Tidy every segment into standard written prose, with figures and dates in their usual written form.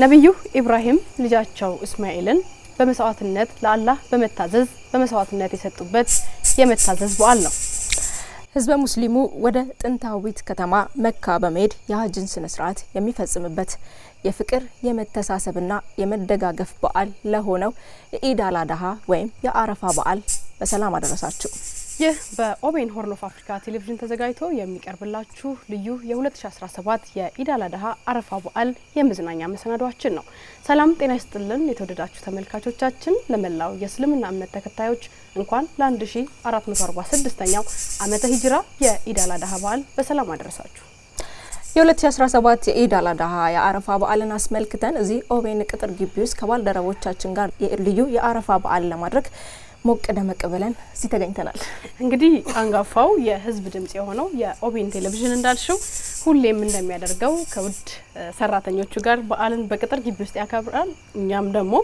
ነብዩ ኢብራሂም ልጃቸው እስማኤልን በመስዋዕትነት ለአላህ በመስዋዕትነት የሰጡበት የመታዘዝ በዓል ነው። ህዝበ ሙስሊሙ ወደ ጥንታዊት ከተማ መካ በመሄድ የሐጅን ስነ ስርዓት የሚፈጽምበት የፍቅር የመተሳሰብና የመደጋገፍ በዓል ለሆነው የኢድ አል-አድሃ ወይም የአረፋ በዓል በሰላም አደረሳችሁ። ይህ በኦቤን ሆርን ኦፍ አፍሪካ ቴሌቪዥን ተዘጋጅቶ የሚቀርብላችሁ ልዩ የ2017 የኢድ አል-አድሃ አረፋ በዓል የመዝናኛ መሰናዷችን ነው። ሰላም ጤና ይስጥልን የተወደዳችሁ ተመልካቾቻችን፣ ለመላው የእስልምና እምነት ተከታዮች እንኳን ለ1446ኛው ዓመተ ሂጅራ የኢድ አል-አድሃ በዓል በሰላም አደረሳችሁ። የ2017 የኢድ አል-አድሃ የአረፋ በዓልን አስመልክተን እዚህ ኦቤን ቅጥር ግቢ ውስጥ ከባልደረቦቻችን ጋር ልዩ የአረፋ በዓል ለማድረግ ሞቅ ደመቅ ብለን እዚህ ተገኝተናል። እንግዲህ አንጋፋው የህዝብ ድምጽ የሆነው የኦቤን ቴሌቪዥን እንዳልሽው ሁሌም እንደሚያደርገው ከውድ ሰራተኞቹ ጋር በዓልን በቅጥር ግቢ ውስጥ ያከብራል። እኛም ደግሞ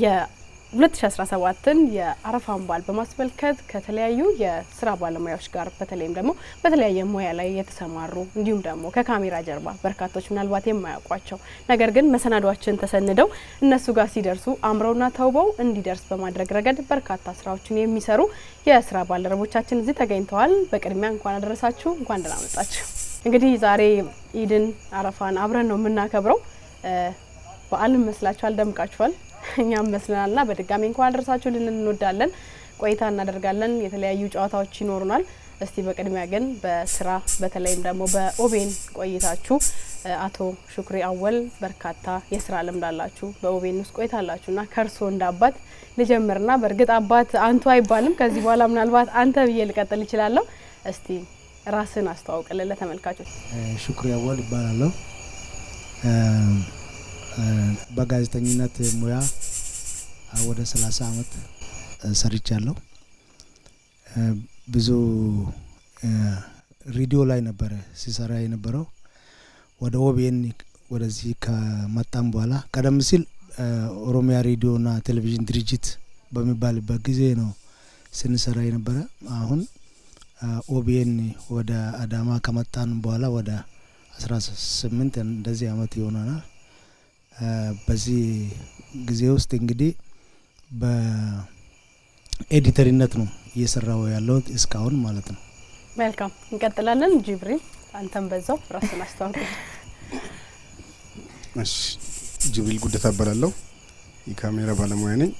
የ2017ን የአረፋን በዓል በማስመልከት ከተለያዩ የስራ ባለሙያዎች ጋር በተለይም ደግሞ በተለያየ ሙያ ላይ የተሰማሩ እንዲሁም ደግሞ ከካሜራ ጀርባ በርካቶች ምናልባት የማያውቋቸው ነገር ግን መሰናዷችን ተሰንደው እነሱ ጋር ሲደርሱ አምረውና ተውበው እንዲደርስ በማድረግ ረገድ በርካታ ስራዎችን የሚሰሩ የስራ ባልደረቦቻችን እዚህ ተገኝተዋል። በቅድሚያ እንኳን አደረሳችሁ፣ እንኳን ደህና መጣችሁ። እንግዲህ ዛሬ ኢድን አረፋን አብረን ነው የምናከብረው። በዓልን መስላችኋል፣ ደምቃችኋል። እኛም መስለናልና በድጋሚ እንኳን አደረሳችሁ ልንል እንወዳለን። ቆይታ እናደርጋለን፣ የተለያዩ ጨዋታዎች ይኖሩናል። እስቲ በቅድሚያ ግን በስራ በተለይም ደግሞ በኦቤን ቆይታችሁ አቶ ሹክሪ አወል በርካታ የስራ ልምድ አላችሁ፣ በኦቤን ውስጥ ቆይታላችሁና ከርሶ እንዳባት ልጀምርና በርግጥ አባት አንቱ አይባልም፣ ከዚህ በኋላ ምናልባት አንተ ብዬ ልቀጥል ይችላልው። እስቲ ራስን አስተዋውቅልን ለተመልካቾች። ሹክሪ አወል ይባላልው። በጋዜጠኝነት ሙያ ወደ 30 አመት ሰርቻለሁ። ብዙ ሬዲዮ ላይ ነበር ሲሰራ የነበረው። ወደ ኦቤን ወደዚህ ከመጣም በኋላ ቀደም ሲል ኦሮሚያ ሬዲዮና ቴሌቪዥን ድርጅት በሚባልበት ጊዜ ነው ስንሰራ የነበረ። አሁን ኦቤን ወደ አዳማ ከመጣን በኋላ ወደ 18 እንደዚህ አመት ይሆናል። በዚህ ጊዜ ውስጥ እንግዲህ በኤዲተርነት ነው እየሰራው ያለው እስካሁን ማለት ነው። መልካም እንቀጥላለን። ጅብሪል አንተም በዛው ራስን አስተዋውቅ። እሺ፣ ጅብሪል ጉደታ እባላለሁ። የካሜራ ባለሙያ ነኝ።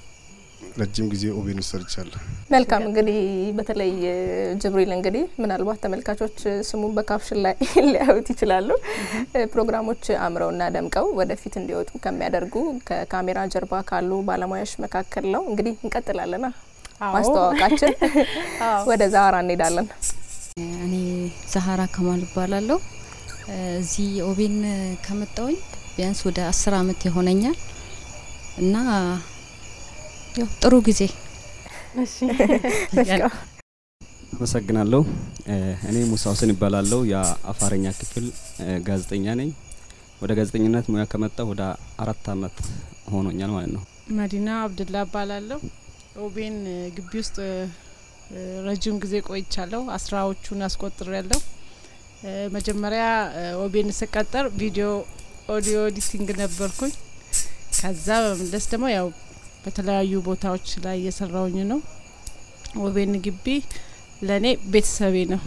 ረጅም ጊዜ ኦቤን ሰርቻለሁ። መልካም። እንግዲህ በተለይ ጅብሪል እንግዲህ ምናልባት ተመልካቾች ስሙን በካፕሽን ላይ ሊያዩት ይችላሉ። ፕሮግራሞች አምረውና ደምቀው ወደፊት እንዲወጡ ከሚያደርጉ ከካሜራ ጀርባ ካሉ ባለሙያዎች መካከል ነው። እንግዲህ እንቀጥላለና ማስተዋወቃችን ወደ ዛሃራ እንሄዳለን። እኔ ዛሃራ ከማል እባላለሁ። እዚህ ኦቤን ከመጣሁኝ ቢያንስ ወደ 10 አመት ይሆነኛል እና ያው ጥሩ ጊዜ። እሺ፣ አመሰግናለሁ። እኔ ሙሳ ሁሴን እባላለሁ። የአፋርኛ ክፍል ጋዜጠኛ ነኝ። ወደ ጋዜጠኝነት ሙያ ከመጣሁ ወደ 4 አመት ሆኖኛል ማለት ነው። መዲና አብዱላ እባላለሁ። ኦቤን ግቢ ውስጥ ረጅም ጊዜ ቆይቻለሁ። 10ዎቹን አስቆጥሬያለሁ። መጀመሪያ ኦቤን ስቀጠር ቪዲዮ ኦዲዮ ኤዲቲንግ ነበርኩኝ። ከዛ በመለስ ደግሞ ያው በተለያዩ ቦታዎች ላይ እየሰራውኝ ነው። ኦቤን ግቢ ለኔ ቤተሰቤ ነው።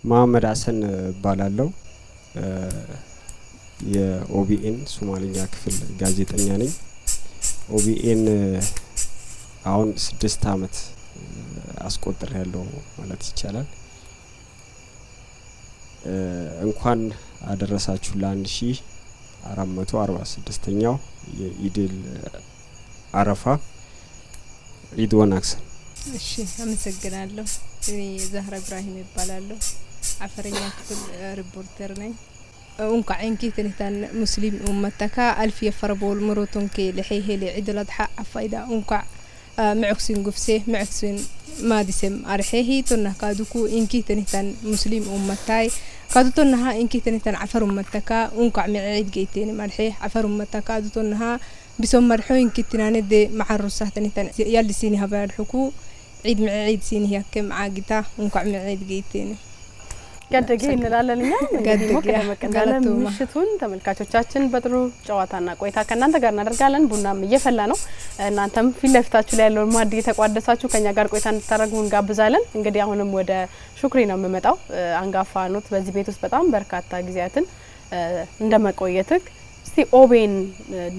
መሐመድ ሐሰን እባላለሁ። የኦቢኤን ሶማሊኛ ክፍል ጋዜጠኛ ነኝ። ኦቢኤን አሁን 6 አመት አስቆጥሬያለሁ ማለት ይቻላል። እንኳን አደረሳችሁ ለ1446ኛው የኢድል አረፋ ኢድ ወናክስ። እሺ፣ አመሰግናለሁ። እኔ ዛህራ ኢብራሂም ይባላለሁ። አፈረኛ ክፍል ሪፖርተር ነኝ። እንኳን እንኪ ተንታን ሙስሊም ኡመተካ አልፍ የፈርቦል ምሮቶንከ ለሄሄ ለዒድ አልአድሃ አፋይዳ እንኳን معكسين قفسه معكسين ما دسم أرحيه تونه كادوكو إنكي تنهتن مسلم أمتاي كادو تنها إنكي تنهتن عفر أمتكا ونقع معيد جيتين مرحيه عفر أمتكا كادو تنها بسم مرحو إنكي تناند مع الرصة تنهتن يالي سيني هبار حكو عيد معيد سيني هيك مع جتا ونقع معيد جيتين. ጋደገ እንላለን እኛ እንግዲህ ሞከረ መቀንዳለ ምሽቱን ተመልካቾቻችን በጥሩ ጨዋታና ቆይታ ከናንተ ጋር እናደርጋለን ቡናም እየፈላ ነው እናንተም ፊት ለፊታችሁ ላይ ያለው ማድ እየተቋደሳችሁ ከኛ ጋር ቆይታ እንድታደርጉ እንጋብዛለን እንግዲህ አሁንም ወደ ሹክሪ ነው የምመጣው አንጋፋ ኖት በዚህ ቤት ውስጥ በጣም በርካታ ጊዜያትን እንደመቆየትክ እስቲ ኦቤን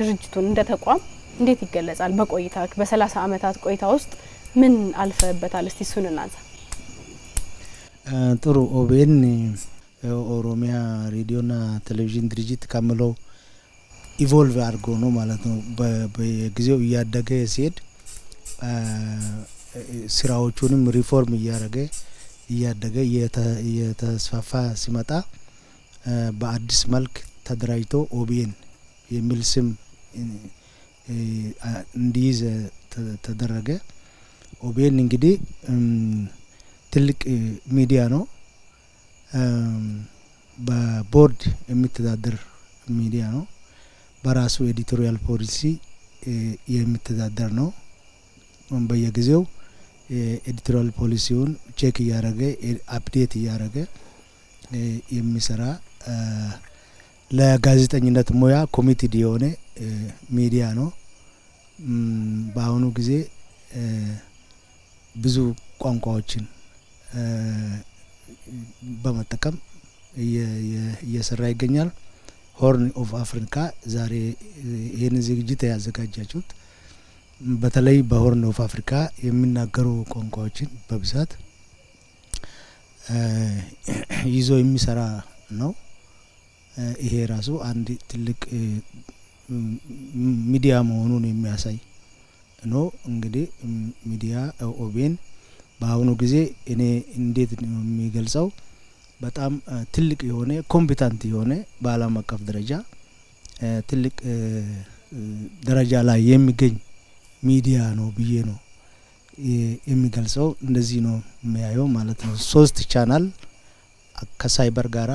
ድርጅቱን እንደ ተቋም እንዴት ይገለጻል በቆይታ በ30 አመታት ቆይታ ውስጥ ምን አልፈበታል እስቲ እሱን እናንሳ ጥሩ ኦቤን ኦሮሚያ ሬዲዮና ቴሌቪዥን ድርጅት ካመለው ኢቮልቭ አድርጎ ነው ማለት ነው በጊዜው እያደገ ሲሄድ ስራዎቹንም ሪፎርም እያደገ የተስፋፋ ሲመጣ በአዲስ መልክ ተደራጅቶ ኦቤን የሚል ስም እንዲይዝ ተደረገ ኦቤን እንግዲህ ትልቅ ሚዲያ ነው በቦርድ የሚተዳደር ሚዲያ ነው በራሱ ኤዲቶሪያል ፖሊሲ የሚተዳደር ነው በየጊዜው ኤዲቶሪያል ፖሊሲውን ቼክ ያረገ አፕዴት ያረገ የሚሰራ ለጋዜጠኝነት ሙያ ኮሚቴ የሆነ ሚዲያ ነው በአሁኑ ጊዜ ብዙ ቋንቋዎችን በመጠቀም እየሰራ ይገኛል ሆርን ኦፍ አፍሪካ ዛሬ ይሄን ዝግጅት ያዘጋጃችሁት በተለይ በሆርን ኦፍ አፍሪካ የሚናገሩ ቋንቋዎችን በብዛት ይዞ የሚሰራ ነው ይሄ ራሱ አንድ ትልቅ ሚዲያ መሆኑን የሚያሳይ ነው እንግዲህ ሚዲያ ኦቤን በአሁኑ ጊዜ እኔ እንዴት ነው የሚገልጸው በጣም ትልቅ የሆነ ኮምፒታንት የሆነ በአለም አቀፍ ደረጃ ትልቅ ደረጃ ላይ የሚገኝ ሚዲያ ነው ብዬ ነው የሚገልጸው እንደዚህ ነው የሚያየው ማለት ነው 3 ቻናል ከሳይበር ጋራ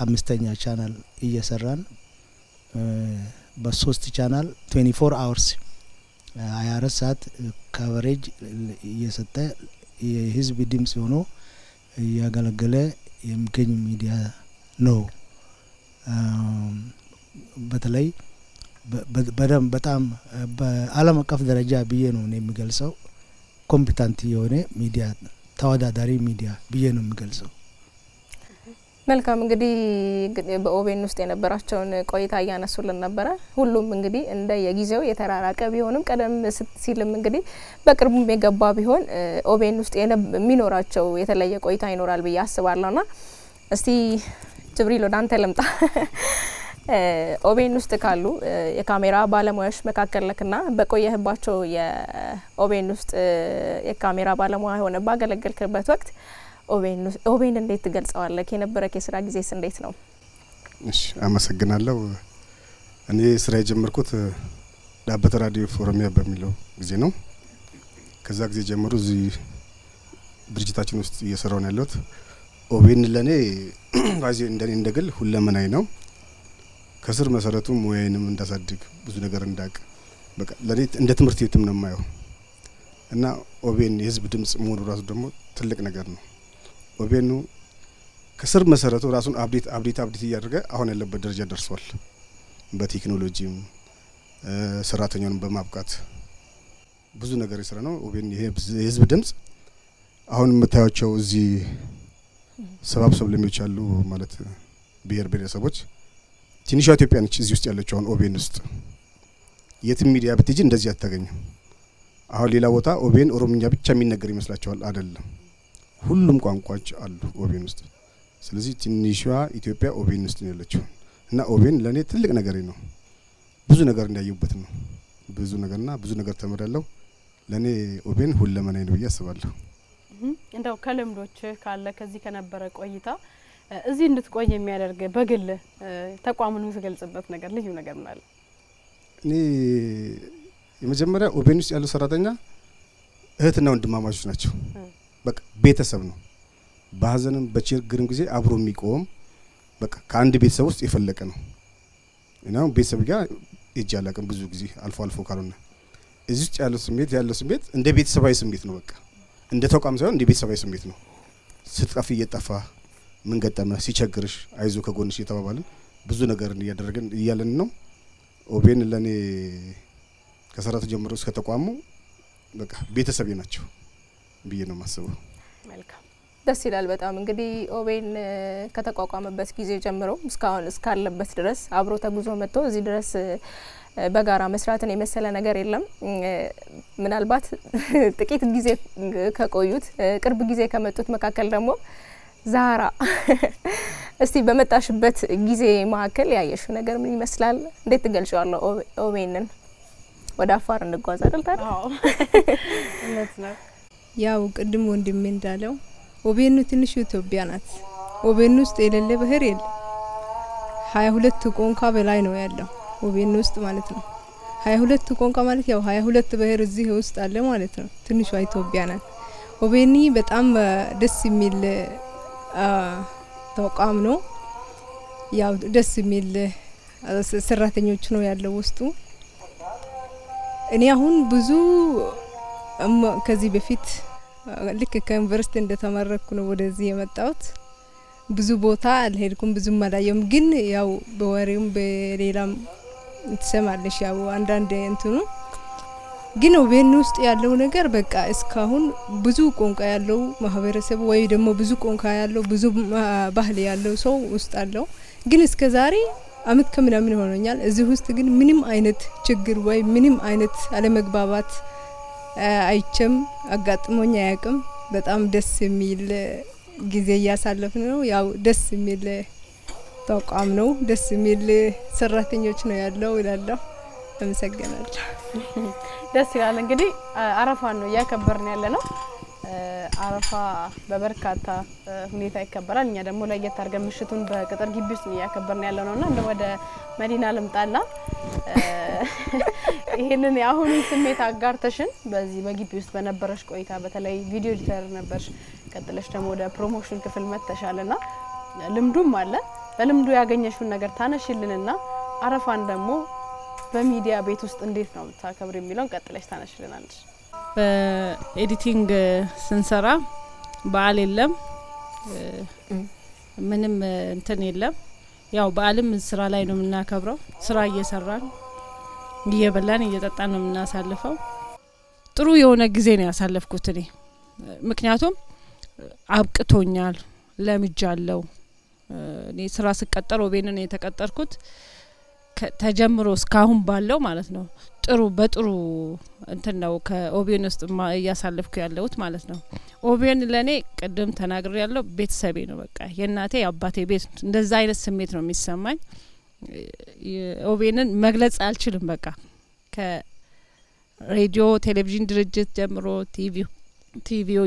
5ኛ ቻናል እየሰራን በ3 ቻናል 24 hours 24 ሰዓት ካቨሬጅ እየሰጠ የህዝብ ድምጽ ሆኖ ያገለገለ የሚገኝ ሚዲያ ነው በተለይ በጣም በአለም አቀፍ ደረጃ ብዬ ነው የሚገልጸው ኮምፒታንት የሆነ ሚዲያ ተወዳዳሪ ሚዲያ ብዬ ነው የሚገልጸው መልካም እንግዲህ በኦቤን ውስጥ የነበራቸውን ቆይታ ያነሱልን ነበር ሁሉም እንግዲህ እንደ የጊዜው የተራራቀ ቢሆንም ቀደም ሲልም እንግዲህ በቅርቡም የገባ ቢሆን ኦቤን ውስጥ የሚኖራቸው የተለየ ቆይታ ይኖራል ብዬ አስባለሁና እስቲ ጅብሪል ወደ አንተ ልምጣ ኦቤን ውስጥ ካሉ የካሜራ ባለሙያዎች መካከል ለክና በቆየህባቸው የኦቤን ውስጥ የካሜራ ባለሙያ ሆነ ባገለገልክበት ወቅት ኦቤን እንዴት ትገልጸዋለህ የነበረክ የስራ ጊዜስ እንዴት ነው እሺ አመሰግናለሁ እኔ ስራ የጀመርኩት ዳበት ራዲዮ ኦሮሚያ በሚለው ጊዜ ነው ከዛ ጊዜ ጀምሮ እዚ ድርጅታችን ውስጥ እየሰራው ነው ያለሁት ኦቤን ለኔ ባዚ እንደኔ እንደግል ሁለመናይ ነው ከስር መሰረቱ ሙያዬንም እንዳሳድግ ብዙ ነገር እንዳቅ በቃ ለኔ እንደ ትምርት ቤትም ነው የማየው እና ኦቤን የህዝብ ድምጽ መሆኑ ራሱ ደግሞ ትልቅ ነገር ነው ኦቤኑ ከስር መሰረቱ ራሱን አፕዴት እያደረገ አሁን ያለበት ደረጃ ደርሷል በቴክኖሎጂም ሰራተኛውን በማብቃት ብዙ ነገር ይሰራ ነው ኦቤን ይሄ የህዝብ ድምጽ አሁን መታያቸው እዚ ሰባብ ለሚዎች አሉ ማለት ብሔር ብሔረሰቦች ትንሿ ኢትዮጵያ ነች እዚ ውስጥ ያለችው አሁን ኦቤን ውስጥ የትም ሚዲያ ብትጂ እንደዚህ አታገኙም አሁን ሌላ ቦታ ኦቤን ኦሮምኛ ብቻ የሚነገር ይመስላችኋል አይደለም ሁሉም ቋንቋዎች አሉ ኦቤን ውስጥ ስለዚህ ትንሿ ኢትዮጵያ ኦቤን ውስጥ ነው ያለችው እና ኦቤን ለኔ ትልቅ ነገር ነው ብዙ ነገር እንዳየውበት ነው ብዙ ነገር ተመረለው ለኔ ኦቤን ሁለመናይ ነው ያስባለሁ እንደው ከልምዶች ካለ ከዚህ ከነበረ ቆይታ እዚህ እንድትቆይ የሚያደርግ በግል ተቋሙን ምትገልጽበት ነገር ልዩ ነገር ነው አለ እኔ የመጀመሪያ ኦቤን ውስጥ ያለው ሰራተኛ እህትና ወንድማማቾች ናቸው በቃ ቤተሰብ ነው በሐዘንም በችግርም ጊዜ አብሮ የሚቆም በቃ ከአንድ ቤተሰብ ውስጥ የፈለቀ ነው እናው ቤተሰብ ጋር እጃላቀም ብዙ ጊዜ አልፎ ካልሆነ እዚህ ውስጥ ያለው ስሜት እንደ ቤተሰባዊ ስሜት ነው በቃ እንደ ተቋም ሳይሆን እንደ ቤተሰባዊ ስሜት ነው ስትጠፍ እየጠፋ ምን ገጠመ ሲቸግርሽ አይዞ ከጎንሽ እየተባባልን ብዙ ነገር እያደረገን እያለን ነው። ኦቤን ለኔ ከሰራቱ ጀምሮ እስከ ተቋሙ በቃ ቤተሰቤ ናቸው ብዬ ነው ማስበው። መልካም ደስ ይላል በጣም እንግዲህ ኦቤን ከተቋቋመበት ጊዜ ጀምሮ እስካሁን እስካለበት ድረስ አብሮ ተጉዞ መጥቶ እዚህ ድረስ በጋራ መስራትን የመሰለ ነገር የለም። ምናልባት ጥቂት ጊዜ ከቆዩት ቅርብ ጊዜ ከመጡት መካከል ደግሞ ዛራ እስቲ በመጣሽበት ጊዜ መካከል ያየሽው ነገር ምን ይመስላል? እንዴት ትገልጪዋለሽ ኦቤንን? ወደ አፋር እንጓዝ አይደል ታዲያ? አዎ እውነት ነው። ያው ቅድም ወንድሜ እንዳለው ኦቤን ትንሽ ኢትዮጵያ ናት። ኦቤን ውስጥ የሌለ ብሄር የለም። 22 ቋንቋ በላይ ነው ያለው ኦቤን ውስጥ ማለት ነው። 22 ቋንቋ ማለት ያው 22 ብሄር እዚህ ውስጥ አለ ማለት ነው። ትንሿ ኢትዮጵያ ናት። ኦቤኒ በጣም ደስ የሚል ተቋም ነው። ያው ደስ የሚል ሰራተኞች ነው ያለው ውስጡ። እኔ አሁን ብዙ ከዚህ በፊት ልክ ከዩኒቨርሲቲ እንደተመረኩ ነው ወደዚህ የመጣሁት። ብዙ ቦታ አልሄድኩም፣ ብዙ ማላየም፣ ግን ያው በወሬም በሌላም ትሰማለሽ ያው አንዳንድ እንትኑ ግን ኦቤን ውስጥ ያለው ነገር በቃ እስካሁን ብዙ ቋንቋ ያለው ማህበረሰብ ወይ ደግሞ ብዙ ቋንቋ ያለው ብዙ ባህል ያለው ሰው ውስጥ አለው። ግን እስከ ዛሬ አመት ከምናምን ሆኖኛል እዚህ ውስጥ ግን ምንም አይነት ችግር ወይ ምንም አይነት አለመግባባት አይቸም አጋጥሞኝ አያውቅም። በጣም ደስ የሚል ጊዜ ያሳለፍን ነው። ያው ደስ የሚል ተቋም ነው፣ ደስ የሚል ሰራተኞች ነው ያለው ይላልው። አመሰግናለሁ። ደስ ይላል። እንግዲህ አረፋን ነው ያከበርን ያለ ነው። አረፋ በበርካታ ሁኔታ ይከበራል። እኛ ደግሞ ለየት አድርገን ምሽቱን በቅጥር ግቢ ውስጥ ያከበርን ያለ ነውና እንደ ወደ መዲና ልምጣና ይሄንን ያሁን ስሜት አጋርተሽን በዚህ በግቢ ውስጥ በነበረሽ ቆይታ በተለይ ቪዲዮ ኤዲተር ነበርሽ፣ ቀጥለሽ ደግሞ ወደ ፕሮሞሽን ክፍል መተሻለና ልምዱም አለ። በልምዱ ያገኘሽውን ነገር ታነሽልንና አረፋን ደግሞ በሚዲያ ቤት ውስጥ እንዴት ነው ታከብር የሚለውን ቀጥለሽ ታነሽልናለሽ። በኤዲቲንግ ስንሰራ በዓል የለም፣ ምንም እንትን የለም። ያው በዓልም ስራ ላይ ነው የምናከብረው። ስራ እየሰራን እየበላን እየጠጣን ነው የምናሳልፈው። ጥሩ የሆነ ጊዜ ነው ያሳለፍኩት እኔ። ምክንያቱም አብቅቶኛል፣ ለምጃለሁ። እኔ ስራ ስቀጠር ኦቤንን የተቀጠርኩት ተጀምሮ እስካሁን ባለው ማለት ነው ጥሩ በጥሩ እንትን ነው ከኦቤን ውስጥ ያሳለፍኩ ያለውት ማለት ነው። ኦቤን ለኔ ቀደም ተናግሬ ያለው ቤተሰቤ ነው። በቃ የእናቴ አባቴ ቤት እንደዛ አይነት ስሜት ነው የሚሰማኝ። ኦቤንን መግለጽ አልችልም። በቃ ከሬዲዮ ቴሌቪዥን ድርጅት ጀምሮ ቲቪው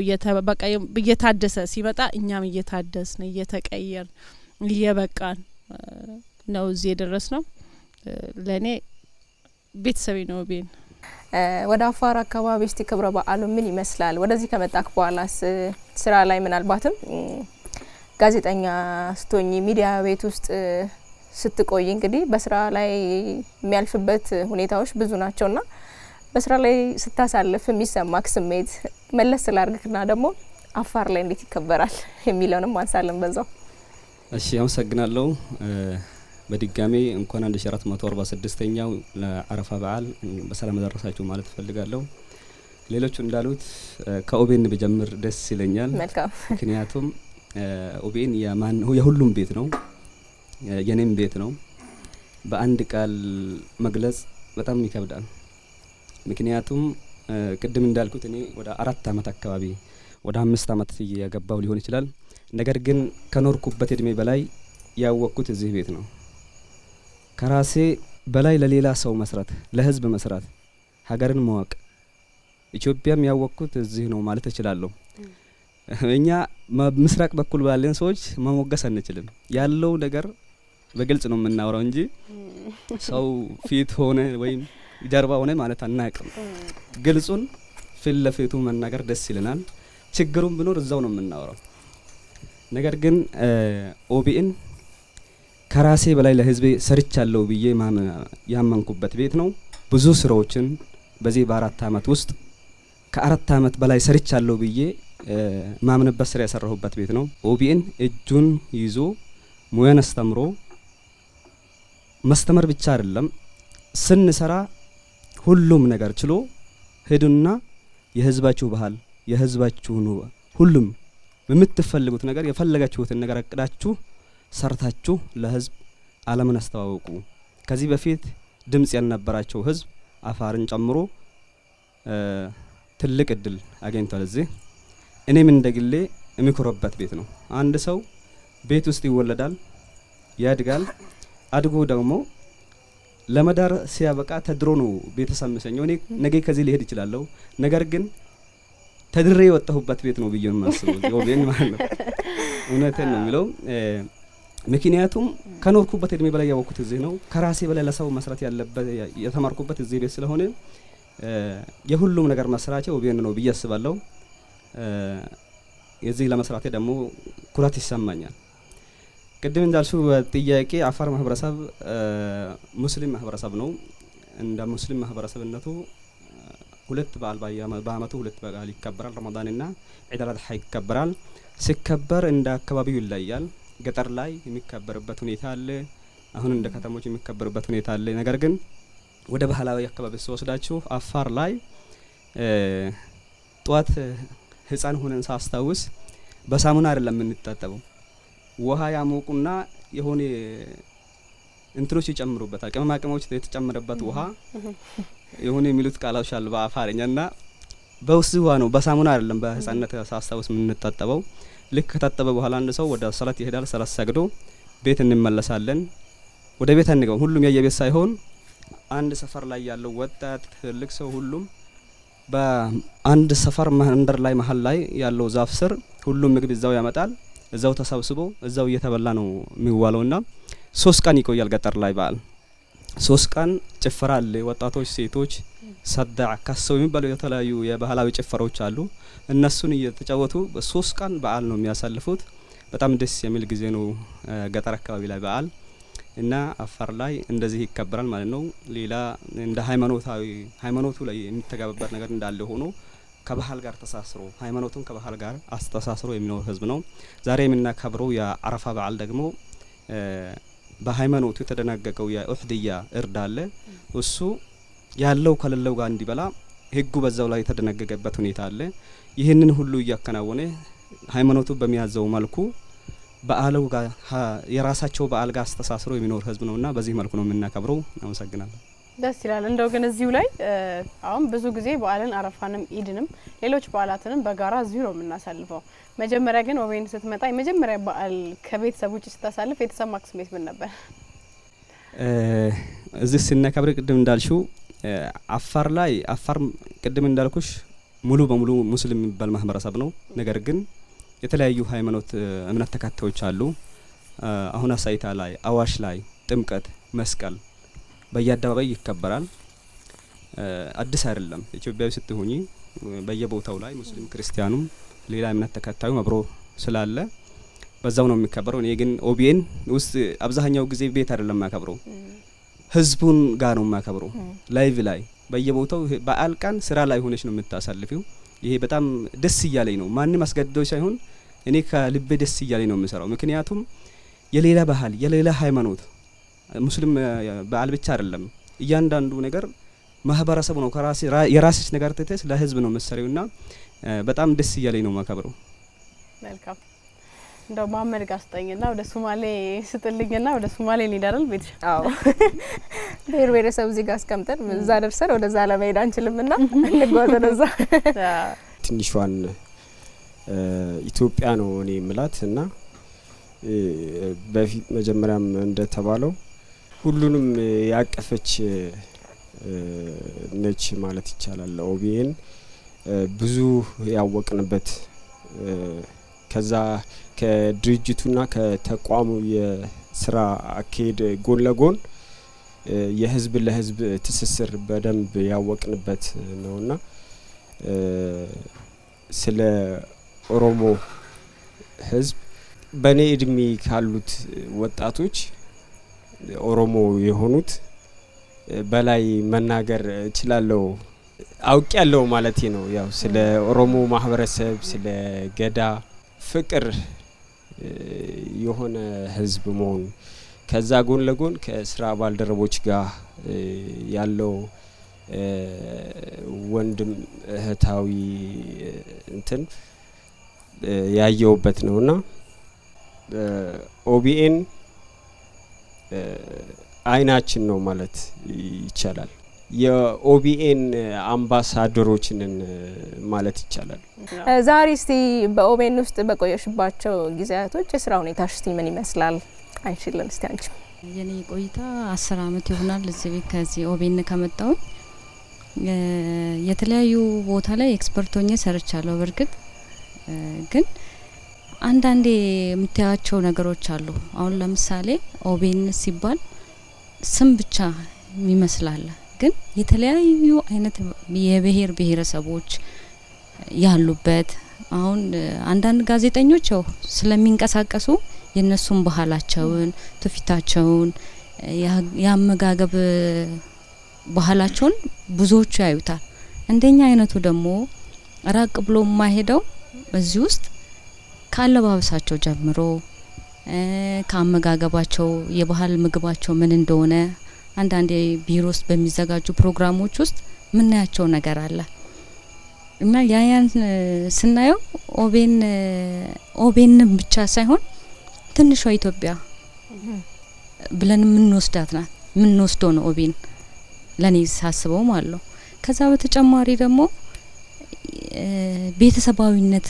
በቃ እየታደሰ ሲመጣ እኛም እየታደስን እየተቀየርን እየበቃን ነው እዚህ የደረስ ነው። ለኔ ቤተሰቤ ነው ኦቤን። ወደ አፋር አካባቢ እስቲ ክብረ በዓሉ ምን ይመስላል? ወደዚህ ከመጣክ በኋላስ ስራ ላይ ምናልባትም ጋዜጠኛ ስትሆኚ ሚዲያ ቤት ውስጥ ስትቆይ እንግዲህ በስራ ላይ የሚያልፍበት ሁኔታዎች ብዙ ናቸውና በስራ ላይ ስታሳልፍ የሚሰማክ ስሜት መለስ ስላርግክና ደግሞ አፋር ላይ እንዴት ይከበራል የሚለውንም አንሳለን በዛው። እሺ አመሰግናለሁ። በድጋሚ እንኳን 1446ኛው ለአረፋ በዓል በሰላም ደረሳችሁ ማለት ፈልጋለሁ። ሌሎቹ እንዳሉት ከኦቤን በጀምር ደስ ይለኛል። መልካም። ምክንያቱም ኦቤን የሁሉም ቤት ነው፣ የኔም ቤት ነው። በአንድ ቃል መግለጽ በጣም ይከብዳል። ምክንያቱም ቅድም እንዳልኩት እኔ ወደ 4 አመት አካባቢ ወደ 5 አመት እየገባው ሊሆን ይችላል። ነገር ግን ከኖርኩበት እድሜ በላይ ያወቅኩት እዚህ ቤት ነው። ከራሴ በላይ ለሌላ ሰው መስራት፣ ለህዝብ መስራት፣ ሀገርን ማወቅ፣ ኢትዮጵያም ያወቅኩት እዚህ ነው ማለት እችላለሁ። እኛ ምስራቅ በኩል ባለን ሰዎች መሞገስ አንችልም። ያለው ነገር በግልጽ ነው የምናወራው እንጂ ሰው ፊት ሆነ ወይም ጀርባ ሆነ ማለት አናቅም። ግልጹን ፊት ለፊቱ መናገር ደስ ይለናል። ችግሩን ቢኖር እዛው ነው የምናወራው። ነገር ግን ኦቢኤን ከራሴ በላይ ለህዝቤ ሰርቻለሁ ብዬ ያመንኩበት ቤት ነው። ብዙ ስራዎችን በዚህ በ4 አመት ውስጥ ከ4 አመት በላይ ሰርቻለሁ ብዬ ማምንበት ስራ ያሰራሁበት ቤት ነው። ኦቢኤን እጁን ይዞ ሙያን አስተምሮ ማስተማር ብቻ አይደለም ስንሰራ ሁሉም ነገር ችሎ ሄዱና የህዝባችሁ ባህል የህዝባችሁ ነው ሁሉም በምትፈልጉት ነገር የፈለጋችሁትን ነገር አቅዳችሁ ሰርታችሁ ለህዝብ ዓለምን አስተዋውቁ። ከዚህ በፊት ድምጽ ያልነበራቸው ህዝብ አፋርን ጨምሮ ትልቅ እድል አገኝቷል። እዚህ እኔም እንደግሌ የሚኮረበት ቤት ነው። አንድ ሰው ቤት ውስጥ ይወለዳል፣ ያድጋል፣ አድጎ ደግሞ ለመዳር ሲያበቃ ተድሮ ነው ቤተሰብ መሰኘው። እኔ ነገ ከዚህ ሊሄድ ይችላልው፣ ነገር ግን ተድሬ የወጣሁበት ቤት ነው ብዬ ነው ማስበው። ኦቢኤን ማለት ነው። እውነቴን ነው የሚለው። ምክንያቱም ከኖርኩበት እድሜ በላይ ያወኩት እዚህ ነው። ከራሴ በላይ ለሰው መስራት ያለበት የተማርኩበት እዚህ ቤት ስለሆነ የሁሉም ነገር መስራቸው ኦቢኤን ነው ብዬ አስባለሁ። የዚህ ለመስራቴ ደግሞ ኩራት ይሰማኛል። ቅድም እንዳልሽው ጥያቄ አፋር ማህበረሰብ ሙስሊም ማህበረሰብ ነው። እንደ ሙስሊም ማህበረሰብነቱ ሁለት በዓል በአመቱ ሁለት በዓል ይከበራል። ረመዳንና ዒድ አል-አድሃ ይከበራል። ሲከበር እንደ አካባቢው ይለያል። ገጠር ላይ የሚከበርበት ሁኔታ አለ፣ አሁን እንደ ከተሞች የሚከበርበት ሁኔታ አለ። ነገር ግን ወደ ባህላዊ አካባቢ ሲወስዳችሁ አፋር ላይ ጧት ህፃን ሆነን ሳስታውስ በሳሙና አይደለም የምንታጠበው፣ ውሃ ያሞቁና የሆነ እንትኖች ይጨምሩበታል፣ ቅመማ ቅመሞች የተጨመረበት ውሃ የሆነ የሚሉት ቃላዎች አሉ በአፋርኛና በውስጥ ውሃ ነው፣ በሳሙና አይደለም በህፃንነት ሳስታውስ የምንታጠበው። ልክ ከታጠበ በኋላ አንድ ሰው ወደ ሰላት ይሄዳል። ሰላት ሰግዶ ቤት እንመለሳለን። ወደ ቤት አንገባም። ሁሉም የየቤት ሳይሆን አንድ ሰፈር ላይ ያለው ወጣት ትልቅ ሰው ሁሉም በአንድ ሰፈር መንደር ላይ መሀል ላይ ያለው ዛፍ ስር ሁሉም ምግብ እዛው ያመጣል። እዛው ተሰብስቦ እዛው እየተበላ ነው የሚዋለውና 3 ቀን ይቆያል። ገጠር ላይ በዓል 3 ቀን ጭፈራ አለ። ወጣቶች፣ ሴቶች ሰዳዕ ካሰው የሚባሉ የተለያዩ የባህላዊ ጭፈራዎች አሉ። እነሱን እየተጫወቱ በ3 ቀን በዓል ነው የሚያሳልፉት። በጣም ደስ የሚል ጊዜ ነው ገጠር አካባቢ ላይ በዓል እና አፋር ላይ እንደዚህ ይከበራል ማለት ነው። ሌላ እንደ ሃይማኖቱ ላይ የሚተጋበበት ነገር እንዳለ ሆኖ ከባህል ጋር ተሳስሮ ሃይማኖቱን ከባህል ጋር አስተሳስሮ የሚኖር ህዝብ ነው። ዛሬ የምናከብረው የአረፋ በዓል ደግሞ በሃይማኖቱ የተደነገገው የኡህድያ እርድ አለ። እሱ ያለው ከሌለው ጋር እንዲበላ ህጉ በዛው ላይ የተደነገገበት ሁኔታ አለ። ይህንን ሁሉ እያከናወነ ሃይማኖቱ በሚያዘው መልኩ በዓሉ ጋር የራሳቸው በዓል ጋር አስተሳስሮ የሚኖር ህዝብ ነውና በዚህ መልኩ ነው የምናከብረው። አመሰግናለሁ። ደስ ይላል። እንደው ግን እዚሁ ላይ አሁን ብዙ ጊዜ በዓልን አረፋንም ኢድንም ሌሎች በዓላትንም በጋራ እዚሁ ነው የምናሳልፈው። መጀመሪያ ግን ኦቢኤን ስትመጣ የመጀመሪያ በዓል ከቤተሰብ ውጭ ስታሳልፍ የተሰማክ ስሜት ምን ነበር? እዚህ ስናከብር ቅድም እንዳልሽው አፋር ላይ አፋር ቅድም እንዳልኩሽ ሙሉ በሙሉ ሙስሊም የሚባል ማህበረሰብ ነው። ነገር ግን የተለያዩ ሃይማኖት እምነት ተከታዮች አሉ። አሁን አሳይታ ላይ፣ አዋሽ ላይ ጥምቀት፣ መስቀል በየአደባባይ ይከበራል። አዲስ አይደለም። ኢትዮጵያዊ ስትሆኚ በየቦታው ላይ ሙስሊም ክርስቲያኑም ሌላ እምነት ተከታዩ አብሮ ስላለ በዛው ነው የሚከበረው። እኔ ግን ኦቢኤን ውስጥ አብዛኛው ጊዜ ቤት አይደለም ማከብረው፣ ህዝቡን ጋር ነው ማከብረው። ላይቭ ላይ በየቦታው በዓል ቀን ስራ ላይ ሆነሽ ነው የምታሳልፊው። ይሄ በጣም ደስ እያለኝ ነው። ማንንም አስገድዶ ሳይሆን እኔ ከልቤ ደስ እያለኝ ነው የምሰራው። ምክንያቱም የሌላ ባህል የሌላ ሃይማኖት ሙስሊም በዓል ብቻ አይደለም፣ እያንዳንዱ ነገር ማህበረሰቡ ነው። ከራሴ የራስሽ ነገር ተተስ ለህዝብ ነው መሰሪውና በጣም ደስ እያለኝ ነው ማከብረው። መልካም። እንደው ማመድ ጋስጠኝና ወደ ሶማሌ ስትልኝና ወደ ሶማሌ ሊዳረል ቤት አዎ ብሔር ብሔረሰብ እዚህ ጋር አስቀምጠን እዛ ደርሰን ወደዛ ለመሄድ አንችልምና እንጓዝ ወደዛ። ትንሿን ኢትዮጵያ ነው እኔ ምላት እና በፊት መጀመሪያም እንደተባለው ሁሉንም ያቀፈች ነች ማለት ይቻላል። ኦቢኤን ብዙ ያወቅንበት ከዛ ከድርጅቱና ከተቋሙ የስራ አካሄድ ጎን ለጎን የህዝብ ለህዝብ ትስስር በደንብ ያወቅንበት ነውና ስለ ኦሮሞ ህዝብ በኔ እድሜ ካሉት ወጣቶች ኦሮሞ የሆኑት በላይ መናገር እችላለሁ አውቅ ያለው ማለት ነው። ያው ስለ ኦሮሞ ማህበረሰብ ስለ ገዳ ፍቅር የሆነ ህዝብ መሆኑ ከዛ ጎን ለጎን ከስራ ባልደረቦች ጋር ያለው ወንድም እህታዊ እንትን ያየውበት ነውና ኦቢኤን አይናችን ነው ማለት ይቻላል። የኦቢኤን አምባሳደሮችንን ማለት ይቻላል። ዛሬ እስቲ በኦቢኤን ውስጥ በቆየሽባቸው ጊዜያቶች የስራ ሁኔታሽ እስቲ ምን ይመስላል? አይችልም እስቲ አንቺ። የኔ ቆይታ 10 አመት ይሆናል እዚህ ቤት ከዚህ ኦቢኤን ከመጣው የተለያዩ ቦታ ላይ ኤክስፐርት ሆኜ ሰርቻለሁ። በርግጥ ግን አንዳንዴ የምታያቸው ነገሮች አሉ። አሁን ለምሳሌ ኦቢኤን ሲባል ስም ብቻ ይመስላል፣ ግን የተለያዩ አይነት የብሔር ብሔረሰቦች ያሉበት አሁን አንዳንድ ጋዜጠኞች ያው ስለሚንቀሳቀሱ የነሱን ባህላቸውን ትውፊታቸውን ያመጋገብ ባህላቸውን ብዙዎቹ ያዩታል። እንደኛ አይነቱ ደግሞ ራቅ ብሎ ማይሄደው እዚህ ውስጥ ካለባበሳቸው ጀምሮ ካመጋገባቸው የባህል ምግባቸው ምን እንደሆነ አንዳንዴ ቢሮ ውስጥ በሚዘጋጁ ፕሮግራሞች ውስጥ ምን ያያቸው ነገር አለ እና ያን ስናየው ኦቢኤን ብቻ ሳይሆን ትንሿ ኢትዮጵያ ብለን ምን ወስደው ነው ኦቢኤን ለኔ ሳስበው ማለት ነው። ከዛ በተጨማሪ ደግሞ ቤተሰባዊነት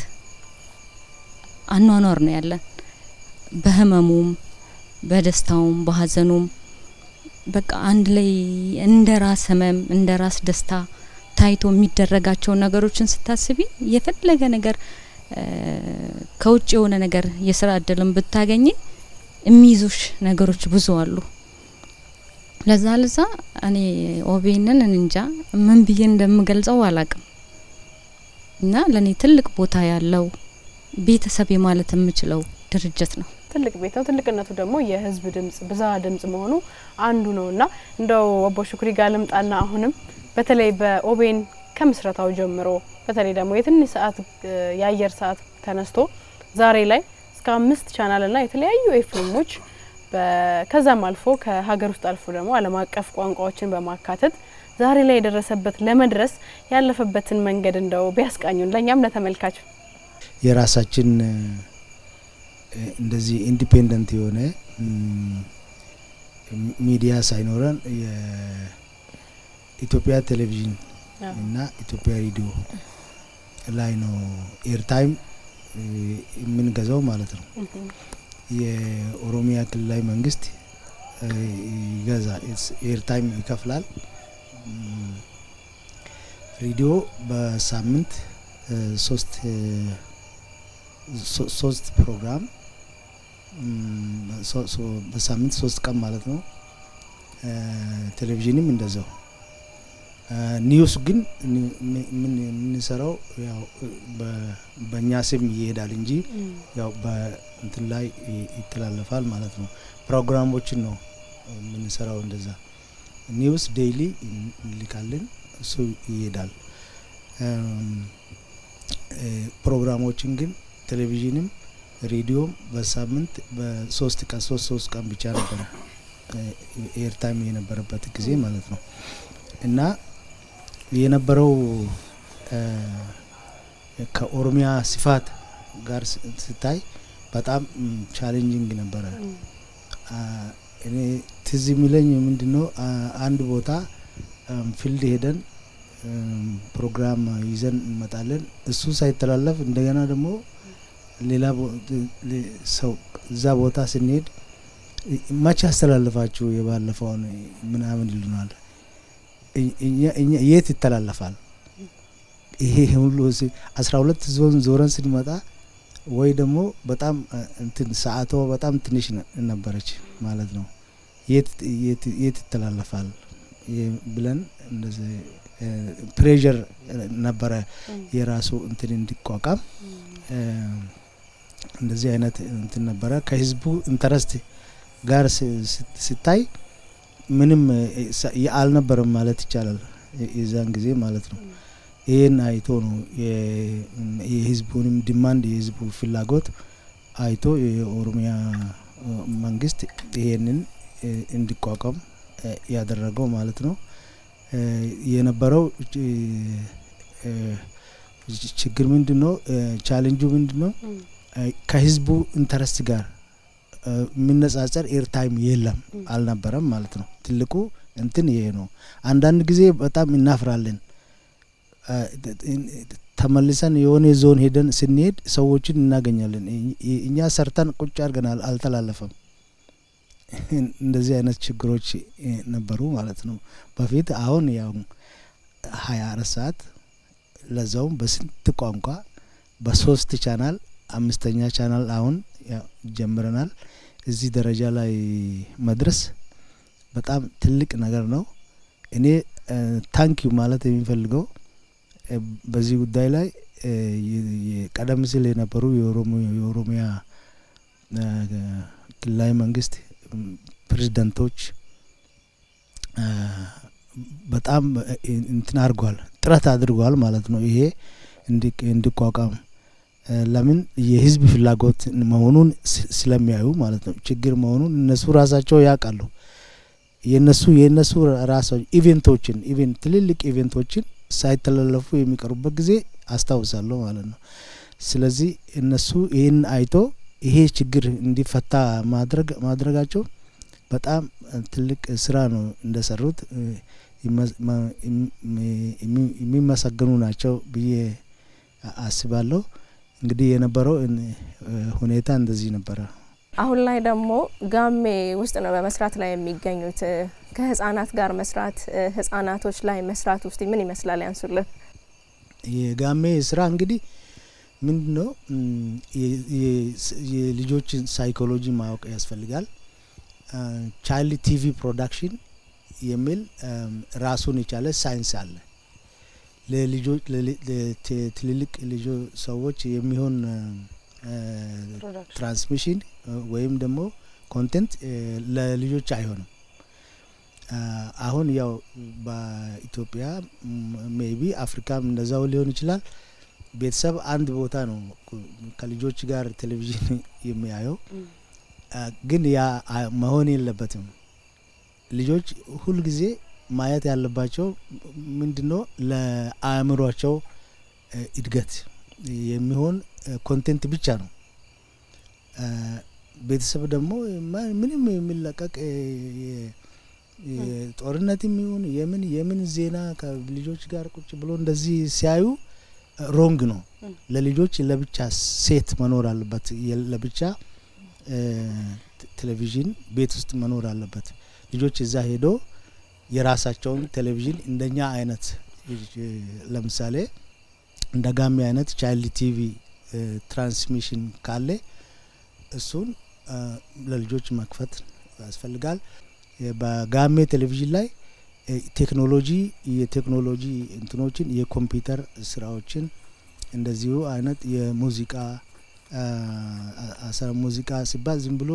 አኗኗር ነው ያለን። በህመሙም በደስታውም በሐዘኑም በቃ አንድ ላይ እንደራስ ህመም እንደራስ ደስታ ታይቶ የሚደረጋቸው ነገሮችን ስታስቢ የፈለገ ነገር ከውጭ የሆነ ነገር የስራ እድልም ብታገኝ የሚይዙሽ ነገሮች ብዙ አሉ። ለዛ እኔ ኦቢኤንን እንጃ ምን ብዬ እንደምገልጸው አላቅም እና ለኔ ትልቅ ቦታ ያለው ቤተሰብ ማለት የምችለው ድርጅት ነው። ትልቅ ቤት ነው። ትልቅነቱ ደግሞ የህዝብ ድምጽ ብዛ ድምጽ መሆኑ አንዱ ነውና እንደው አቦ ሹክሪ ጋር ልምጣና አሁንም በተለይ በኦቢኤን ከምስረታው ጀምሮ በተለይ ደግሞ የትንሽ ሰዓት የአየር ሰዓት ተነስቶ ዛሬ ላይ እስከ 5 ቻናልና የተለያዩ ኤፍኤሞች ከዛም አልፎ ከሀገር ውስጥ አልፎ ደግሞ ዓለም አቀፍ ቋንቋዎችን በማካተት ዛሬ ላይ የደረሰበት ለመድረስ ያለፈበትን መንገድ እንደው ቢያስቃኙን ለኛም ለተመልካች። የራሳችን እንደዚህ ኢንዲፔንደንት የሆነ ሚዲያ ሳይኖረን የኢትዮጵያ ቴሌቪዥን እና ኢትዮጵያ ሬዲዮ ላይ ነው ኤርታይም ምን ገዛው ማለት ነው። የኦሮሚያ ክልላዊ መንግስት ይገዛ ኤርታይም ይከፍላል። ሬዲዮ በሳምንት 3 ፕሮግራም በሳምንት 3 ቀን ማለት ነው። ቴሌቪዥንም እንደዛው። ኒውስ ግን ምን ሰራው ያው በእኛ ስም ይሄዳል እንጂ ያው በእንትን ላይ ይተላለፋል ማለት ነው። ፕሮግራሞችን ነው ምን ሰራው እንደዛ። ኒውስ ዴይሊ ልካልን እሱ ይሄዳል። ፕሮግራሞችን ግን ቴሌቪዥንም ሬዲዮም በሳምንት በ3 ቀን 3 ቀን ብቻ ነበር ኤርታይም የነበረበት ጊዜ ማለት ነው። እና የነበረው ከኦሮሚያ ስፋት ጋር ስታይ በጣም ቻሌንጂንግ ነበር። እኔ ትዝ የሚለኝ ምንድነው አንድ ቦታ ፊልድ ሄደን ፕሮግራም ይዘን እንመጣለን። እሱ ሳይተላለፍ እንደገና ደግሞ ሌላ ሰው እዛ ቦታ ስንሄድ ማች ያስተላልፋችሁ የባለፈውን ምናምን ይሉናል። እኛ የት ይተላለፋል? ይሄ ሁሉ 12 ዞን ዞረን ስንመጣ ወይ ደግሞ በጣም እንትን ሰዓቷ በጣም ትንሽ ነበረች ማለት ነው። የት ይተላለፋል ብለን እንደዚህ ፕሬዠር ነበረ የራሱ እንትን እንዲቋቋም እንደዚህ አይነት እንትን ነበረ። ከህዝቡ ኢንተረስት ጋር ሲታይ ምንም ያልነበረም ማለት ይቻላል። የዛን ጊዜ ማለት ነው። ይሄን አይቶ ነው የህዝቡንም ዲማንድ የህዝቡ ፍላጎት አይቶ የኦሮሚያ መንግስት ይሄንን እንዲቋቋም ያደረገው ማለት ነው። የነበረው ችግር ምንድነው? ቻሌንጁ ምንድነው? ከህዝቡ ኢንተረስት ጋር ምንነጻጸር ኤርታይም የለም አልነበረም ማለት ነው። ትልቁ እንትን ይሄ ነው። አንዳንድ ጊዜ በጣም እናፍራለን። ተመልሰን የሆነ ዞን ሄደን ስንሄድ ሰዎችን እናገኛለን። እኛ ሰርተን ቁጭ አድርገናል አልተላለፈም። እንደዚህ አይነት ችግሮች ነበሩ ማለት ነው በፊት። አሁን ያው 24 ሰዓት ለዛውም በስንት ቋንቋ በ3 ቻናል 5ኛ ቻናል አሁን ጀምረናል። እዚህ ደረጃ ላይ መድረስ በጣም ትልቅ ነገር ነው። እኔ ታንኪዩ ማለት የሚፈልገው በዚህ ጉዳይ ላይ ቀደም ሲል የነበሩ የኦሮሚያ ክልላዊ መንግስት ፕሬዝዳንቶች በጣም እንትን አድርጓል፣ ጥረት አድርጓል ማለት ነው። ይሄ እንዲቋቋም ለምን የህዝብ ፍላጎት መሆኑን ስለሚያዩ ማለት ነው። ችግር መሆኑን እነሱ ራሳቸው ያውቃሉ። የነሱ ራሳቸው ኢቨንቶችን ትልልቅ ኢቨንቶችን ሳይተላለፉ የሚቀርቡበት ጊዜ አስታውሳለሁ ማለት ነው። ስለዚህ እነሱ ይሄን አይቶ ይሄ ችግር እንዲፈታ ማድረጋቸው በጣም ትልቅ ስራ ነው እንደሰሩት የሚመሰገኑ ናቸው ብዬ አስባለሁ። እንግዲህ የነበረው ሁኔታ እንደዚህ ነበር። አሁን ላይ ደግሞ ጋሜ ውስጥ ነው በመስራት ላይ የሚገኙት። ከህፃናት ጋር መስራት ህፃናቶች ላይ መስራት ውስጥ ምን ይመስላል ያንሱልን? የጋሜ ስራ እንግዲህ ምንድነው የልጆችን ሳይኮሎጂ ማወቅ ያስፈልጋል። ቻይልድ ቲቪ ፕሮዳክሽን የሚል ራሱን የቻለ ሳይንስ አለ። ለልጆች ለትልልቅ ልጆች ሰዎች የሚሆን ትራንስሚሽን ወይም ደግሞ ኮንቴንት ለልጆች አይሆንም። አሁን ያው በኢትዮጵያ ሜቢ አፍሪካም እንደዛው ሊሆን ይችላል። ቤተሰብ አንድ ቦታ ነው ከልጆች ጋር ቴሌቪዥን የሚያየው። ግን ያ መሆን የለበትም። ልጆች ሁሉ ጊዜ ማየት ያለባቸው ምንድነው ለአእምሮአቸው እድገት የሚሆን ኮንቴንት ብቻ ነው። ቤተሰብ ደግሞ ምንም የሚለቀቅ ጦርነት የሚሆን የምን ዜና ከልጆች ጋር ቁጭ ብሎ እንደዚህ ሲያዩ ሮንግ ነው። ለልጆች ለብቻ ሴት መኖር አለበት። ለብቻ ቴሌቪዥን ቤት ውስጥ መኖር አለበት። ልጆች እዛ ሄዶ የራሳቸውን ቴሌቪዥን እንደኛ አይነት ለምሳሌ እንደ ጋሜ አይነት ቻይልድ ቲቪ ትራንስሚሽን ካለ እሱን ለልጆች መክፈት ያስፈልጋል። በጋሜ ቴሌቪዥን ላይ የቴክኖሎጂ እንትኖችን የኮምፒውተር ስራዎችን እንደዚሁ አይነት የሙዚቃ ሙዚቃ ሲባል ዝም ብሎ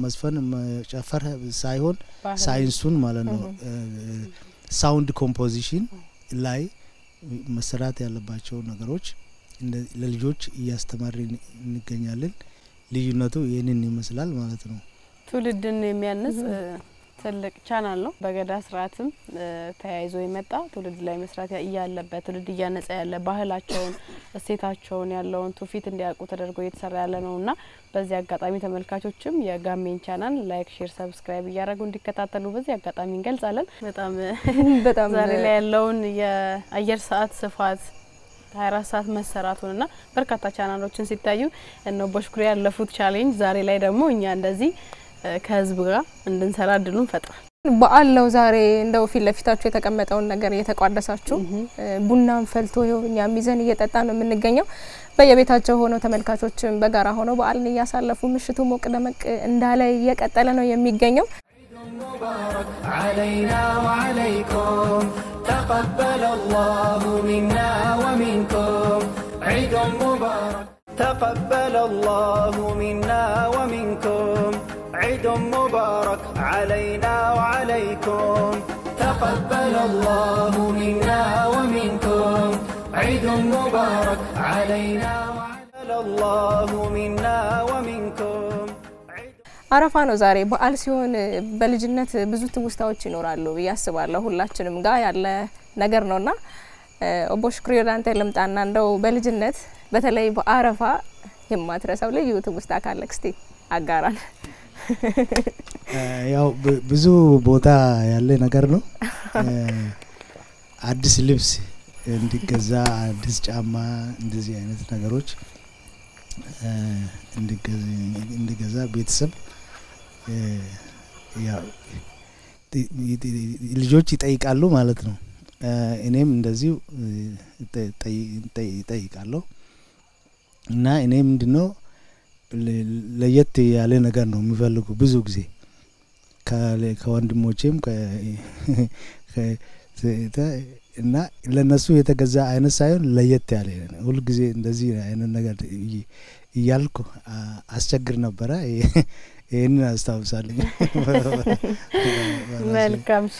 መስፈን መጨፈር ሳይሆን ሳይንሱን ማለት ነው ሳውንድ ኮምፖዚሽን ላይ መሰራት ያለባቸው ነገሮች ለልጆች እያስተማርን እንገኛለን። ልዩነቱ ይሄንን ይመስላል ማለት ነው። ትውልድን የሚያንጽ ትልቅ ቻናል ነው። በገዳ ስርዓትም ተያይዞ የመጣ ትውልድ ላይ መስራት ያለበት ትውልድ እያነጸ ያለ ባህላቸውን እሴታቸውን ያለውን ትውፊት እንዲያውቁ ተደርጎ እየተሰራ ያለ ነውና በዚህ አጋጣሚ ተመልካቾችም የጋሜን ቻናል ላይክ፣ ሼር፣ ሰብስክራይብ እያደረጉ እንዲከታተሉ በዚህ አጋጣሚ እንገልጻለን። በጣም ዛሬ ላይ ያለውን የአየር ሰዓት ስፋት 24 ሰዓት መሰራቱንና በርካታ ቻናሎችን ሲታዩ እነው በሽኩሪ ያለፉት ቻሌንጅ ዛሬ ላይ ደግሞ እኛ እንደዚህ ከህዝብ ጋር እንድንሰራ እድሉን ፈጥሯል። በዓል ነው ዛሬ እንደው ፊት ለፊታችሁ የተቀመጠውን ነገር እየተቋደሳችሁ ቡናን ፈልቶ እኛም ይዘን እየጠጣ ነው የምንገኘው። በየቤታቸው ሆነው ተመልካቾችም በጋራ ሆነው በዓልን እያሳለፉ ምሽቱ ሞቅ ደመቅ እንዳለ እየቀጠለ ነው የሚገኘው። مبارك علينا وعليكم تقبل الله منا ومنكم عيد مبارك تقبل الله منا ومنكم عيد مبارك علينا وعليكم تقبل الله منا ومنكم عيد مبارك علينا وعلى الله منا ومنكم አረፋ ነው ዛሬ በዓል ሲሆን በልጅነት ብዙ ትውስታዎች ይኖራሉ ያስባለሁ ሁላችንም ጋር ያለ ነገር ነውና ኦቦ ሽክሪ ወዳንተ ለምጣና እንደው በልጅነት በተለይ በአረፋ የማትረሳው ልዩ ትውስታ ካለክ እስቲ አጋራን ያው ብዙ ቦታ ያለ ነገር ነው አዲስ ልብስ እንዲገዛ አዲስ ጫማ እንደዚህ አይነት ነገሮች እንዲገዛ ቤተሰብ ያው ልጆች ይጠይቃሉ ማለት ነው እኔም እንደዚሁ ይጠይቃለሁ እና እኔም ምንድነው ለየት ያለ ነገር ነው የሚፈልጉ ብዙ ጊዜ ከወንድሞቼም እና ለነሱ የተገዛ አይነት ሳይሆን ለየት ያለ ሁሉ ጊዜ እንደዚህ አይነት ነገር እያልኩ አስቸግር ነበር ይሄንን አስተዋውሳለሁ መልካም እሺ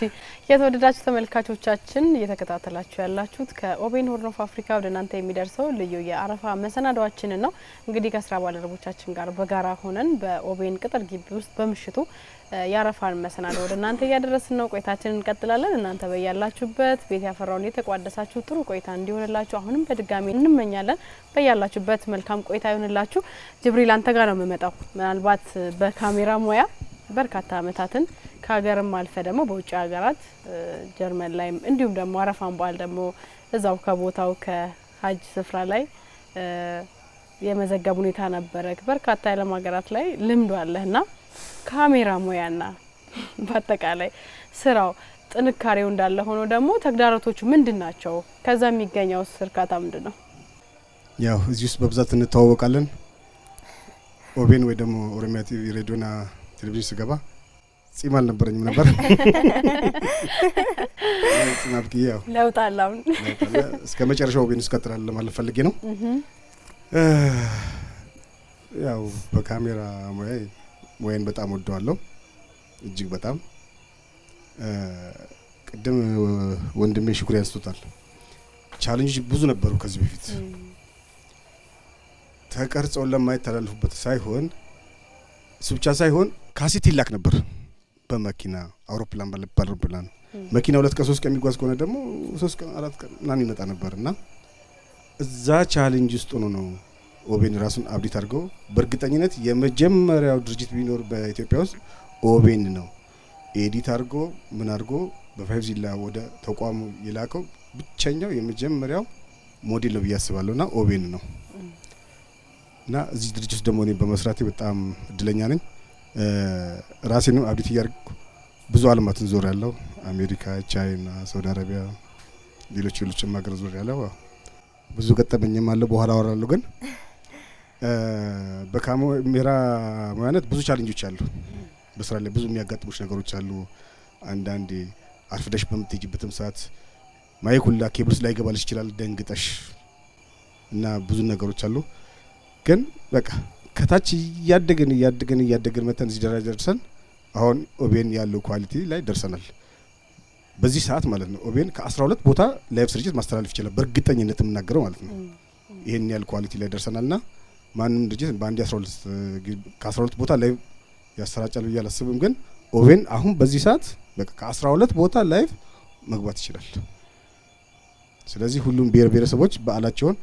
የተወደዳችሁ ተመልካቾቻችን እየተከታተላችሁ ያላችሁት ከኦቤን ሆርን ኦፍ አፍሪካ ወደ እናንተ የሚደርሰው ልዩ የአረፋ መሰናዷችን ነው እንግዲህ ከስራ ባልደረቦቻችን ጋር በጋራ ሆነን በኦቤን ቅጥር ግቢ ውስጥ በመሽቱ ያረፋን መሰናዶ ወደ እናንተ ያደረስን ነው ቆይታችንን እንቀጥላለን እናንተ በያላችሁበት ቤት ያፈራውን የተቋደሳችሁ ጥሩ ቆይታ እንዲሆንላችሁ አሁንም በድጋሚ እንመኛለን በያላችሁበት መልካም ቆይታ ይሁንላችሁ ጅብሪል አንተ ጋር ነው መመጣው ምናልባት በካሜራ ሙያ በርካታ አመታትን ከሀገርም አልፈ ደግሞ በውጭ ሀገራት ጀርመን ላይ እንዲሁም ደግሞ አረፋን በዓል ደግሞ እዛው ከቦታው ከሀጅ ስፍራ ላይ የመዘገብ ሁኔታ ነበረ በርካታ የዓለም ሀገራት ላይ ልምዱ አለህና ካሜራ ሙያና በአጠቃላይ ስራው ጥንካሬው እንዳለ ሆኖ ደግሞ ተግዳሮቶቹ ምንድናቸው ከዛ የሚገኘው እርካታ ምንድነው ያው እዚህ ውስጥ በብዛት እንተዋወቃለን ኦቤን ወይ ደግሞ ኦሮሚያ ቲቪ ሬዲዮና ቴሌቪዥን ስገባ ጺም አልነበረኝም ነበር ጽናብቂያው ለውጣላው እስከ መጨረሻው ኦቤን እስከተራለ ማለት ፈልጌ ነው ያው በካሜራ ሙያን በጣም ወደዋለሁ እጅግ በጣም ቅድም ወንድሜ ሽኩሪ ያስቶታል ቻሌንጅ ብዙ ነበሩ ከዚህ በፊት ተቀርጸው ለማይተላለፉበት ሳይሆን ሱብቻ ሳይሆን ካሴት ይላክ ነበር በመኪና አውሮፕላን ባለአውሮፕላን መኪና 2 ቀን 3 ቀን የሚጓዝ ከሆነ ደግሞ 3 ቀን 4 ቀን ምናምን ይመጣ ነበርና እዛ ቻሌንጅ ውስጥ ነው ኦቤን ራሱን አብዲት አድርገው በእርግጠኝነት የመጀመሪያው ድርጅት ቢኖር በኢትዮጵያ ውስጥ ኦቤን ነው ኤዲት አድርጎ ምን አድርጎ በ5G ወደ ተቋሙ ይላከው ብቸኛው የመጀመሪያው ሞዴል ነው ያስባለውና ኦቤን ነው እና እዚህ ድርጅት ደግሞ እኔ በመስራቴ በጣም እድለኛ ነኝ ራሴንም አብዲት ያርኩ ብዙ ዓለማትን ዞር ያለው አሜሪካ ቻይና ሳውዲ አረቢያ ሌሎችም ሀገር ዞር ያለው ብዙ ገጠመኝም አለ በኋላ አወራለሁ ግን በካሜራ ማለት ብዙ ቻሌንጆች አሉ በስራ ላይ ብዙ የሚያጋጥሙሽ ነገሮች አሉ አንዳንዴ አርፍደሽ በመትይጅበትም ሰዓት ማይኩላ ኬብልስ ላይ ገባልሽ ይችላል ደንግጠሽ እና ብዙ ነገሮች አሉ ግን በቃ ከታች ያደገን መተን እዚህ ደረጃ ደርሰን አሁን ኦቤን ያለው ኳሊቲ ላይ ደርሰናል በዚህ ሰዓት ማለት ነው ኦቤን ከ12 ቦታ ላይቭ ስርጭት ማስተላለፍ ይችላል በእርግጠኝነት የምናገረው ማለት ነው ይሄን ያል ኳሊቲ ላይ ደርሰናልና ማንንም ድርጅት በአንድ 12 ከ12 ቦታ ላይቭ ያሰራጫል ያላስብም ግን ኦቤን አሁን በዚህ ሰዓት በቃ ከ12 ቦታ ላይቭ መግባት ይችላል ስለዚህ ሁሉም ብሔረሰቦች በዓላቸውን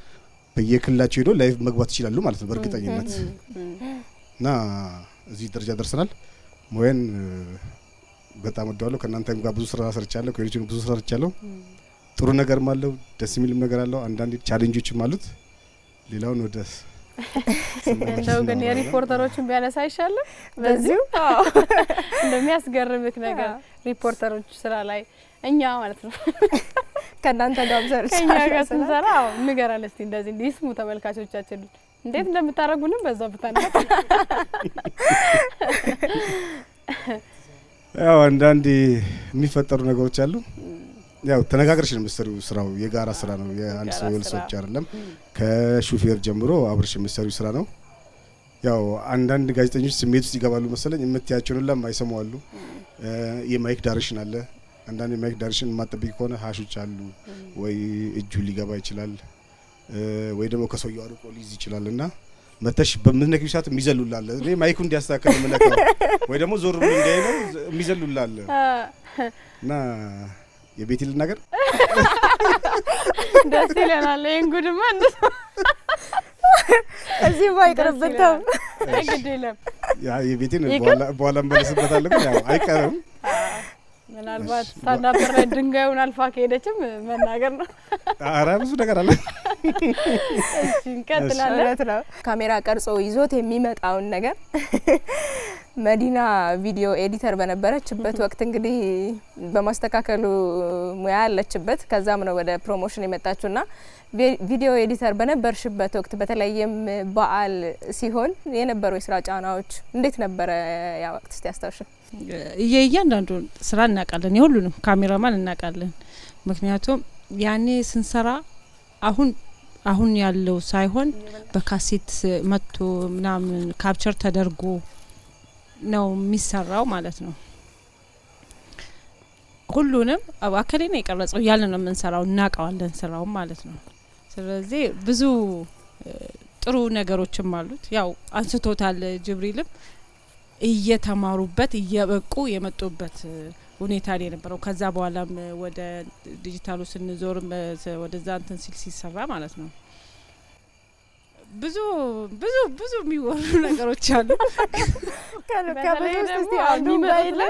በየክልላቸው ሄዶ ላይቭ መግባት ይችላሉ ማለት ነው በእርግጠኝነት እና እዚህ ደረጃ ደርሰናል ሞየን በጣም ወደዋለሁ ከናንተም ጋር ብዙ ስራ ሰርቻለሁ ከሌሎችም ብዙ ስራ ሰርቻለሁ ጥሩ ነገርም አለው ደስ የሚልም ነገር አለው አንዳንድ ቻሌንጆችም አሉት ሌላውን ወደ እንደው ግን የሪፖርተሮችን ቢያነሳ ይሻላል በዚሁ እንደሚያስገርምክ ነገር ሪፖርተሮች ስራ ላይ እኛ ማለት ነው ከናንተ ጋር ሰርቻለሁ ከኛ ጋር ስንሰራው ንገራን እስቲ እንደዚህ እንዲስሙ ተመልካቾቻችን እንዴት እንደምታረጉንም በዛው ብታና ያው አንዳንዴ የሚፈጠሩ ነገሮች አሉ ያው ተነጋግረሽ ነው የምትሰሪው ስራው የጋራ ስራ ነው የአንድ ሰው የልሶች አይደለም ከሹፌር ጀምሮ አብረሽ የምትሰሪው ስራ ነው ያው አንዳንድ ጋዜጠኞች ስሜት ውስጥ ይገባሉ መሰለኝ የምትያቸውን ለማይሰማው አሉ የማይክ ዳይሬክሽን አለ አንዳንድ ማይክ ዳይሬክሽን ማጠብቅ ከሆነ ሃሾች አሉ ወይ እጁ ሊገባ ይችላል ወይ ደግሞ ከሰውየው አርቆ ሊይዝ ይችላልና መተሽ በመነኪው ሰዓት የሚዘሉላል እኔ ማይኩ እንዲያስተካክል መለካው ወይ ደግሞ ዞር ብሎ እንዲያይለው የሚዘሉላል እና የቤት ልናገር ደስ ይለናል እንጉድማ እንደሱ እዚህ ባይቀርብተው አይገደለም ያ የቤቴን በኋላ እንበለስበታለን ግን ያው አይቀርም ምናልባት ታናበር ላይ ድንጋዩን አልፋ ከሄደችም መናገር ነው ኧረ ብዙ ነገር አለ እሺ እንቀጥላለን ካሜራ ቀርጾ ይዞት የሚመጣውን ነገር መዲና ቪዲዮ ኤዲተር በነበረችበት ወቅት እንግዲህ በማስተካከሉ ሙያ አለችበት ከዛም ነው ወደ ፕሮሞሽን የመጣችውና ቪዲዮ ኤዲተር በነበርሽበት ወቅት በተለይም በዓል ሲሆን የነበረው የስራ ጫናዎች እንዴት ነበር ያ ወቅት እስቲ አስታውሽ እያንዳንዱ ስራ እናቃለን የሁሉንም ካሜራማን እናቃለን ምክንያቱም ያኔ ስንሰራ አሁን ያለው ሳይሆን በካሴት መጥቶ ምናምን ካፕቸር ተደርጎ ነው የሚሰራው ማለት ነው ሁሉንም አባከሌ ነው የቀረጸው ያለ ነው የምንሰራው እናቃዋለን ስራው ማለት ነው ስለዚህ ብዙ ጥሩ ነገሮችም አሉት ያው አንስቶታል ጅብሪልም እየተማሩበት እየበቁ የመጡበት ሁኔታ ላይ ነበረው ከዛ በኋላም ወደ ዲጂታሉ ስንዞር ወደዛ እንትን ሲሰራ ማለት ነው ብዙ የሚወሩ ነገሮች አሉ ከበለስ እስቲ አንዱ ባይለ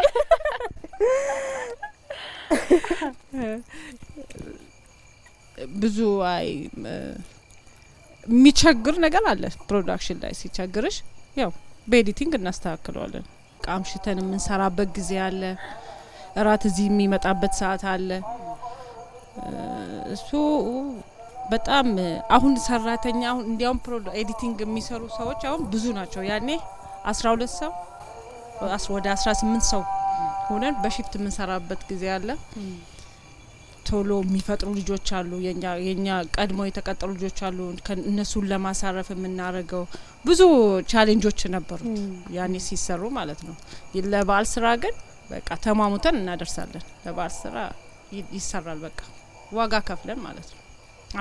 ብዙ አይ የሚቸግር ነገር አለ ፕሮዳክሽን ላይ ሲቸግርሽ ያው በኤዲቲንግ እናስተካክለዋለን ቃምሽተን የምንሰራበት ጊዜ አለ እራት እዚህ የሚመጣበት ሰዓት አለ እሱ በጣም አሁን ሰራተኛ አሁን እንዲያውም ኤዲቲንግ የሚሰሩ ሰዎች አሁን ብዙ ናቸው ያኔ 12 ሰው ወደ 18 ሰው ሆነን በሺፍት የምንሰራበት ጊዜ አለ ቶሎ የሚፈጥሩ ልጆች አሉ የኛ ቀድሞ የተቀጠሩ ልጆች አሉ እነሱን ለማሳረፍ የምናረገው ብዙ ቻሌንጆች ነበሩት ያኔ ሲሰሩ ማለት ነው ለበዓል ስራ ግን በቃ ተማሙተን እናደርሳለን ለበዓል ስራ ይሰራል በቃ ዋጋ ከፍለን ማለት ነው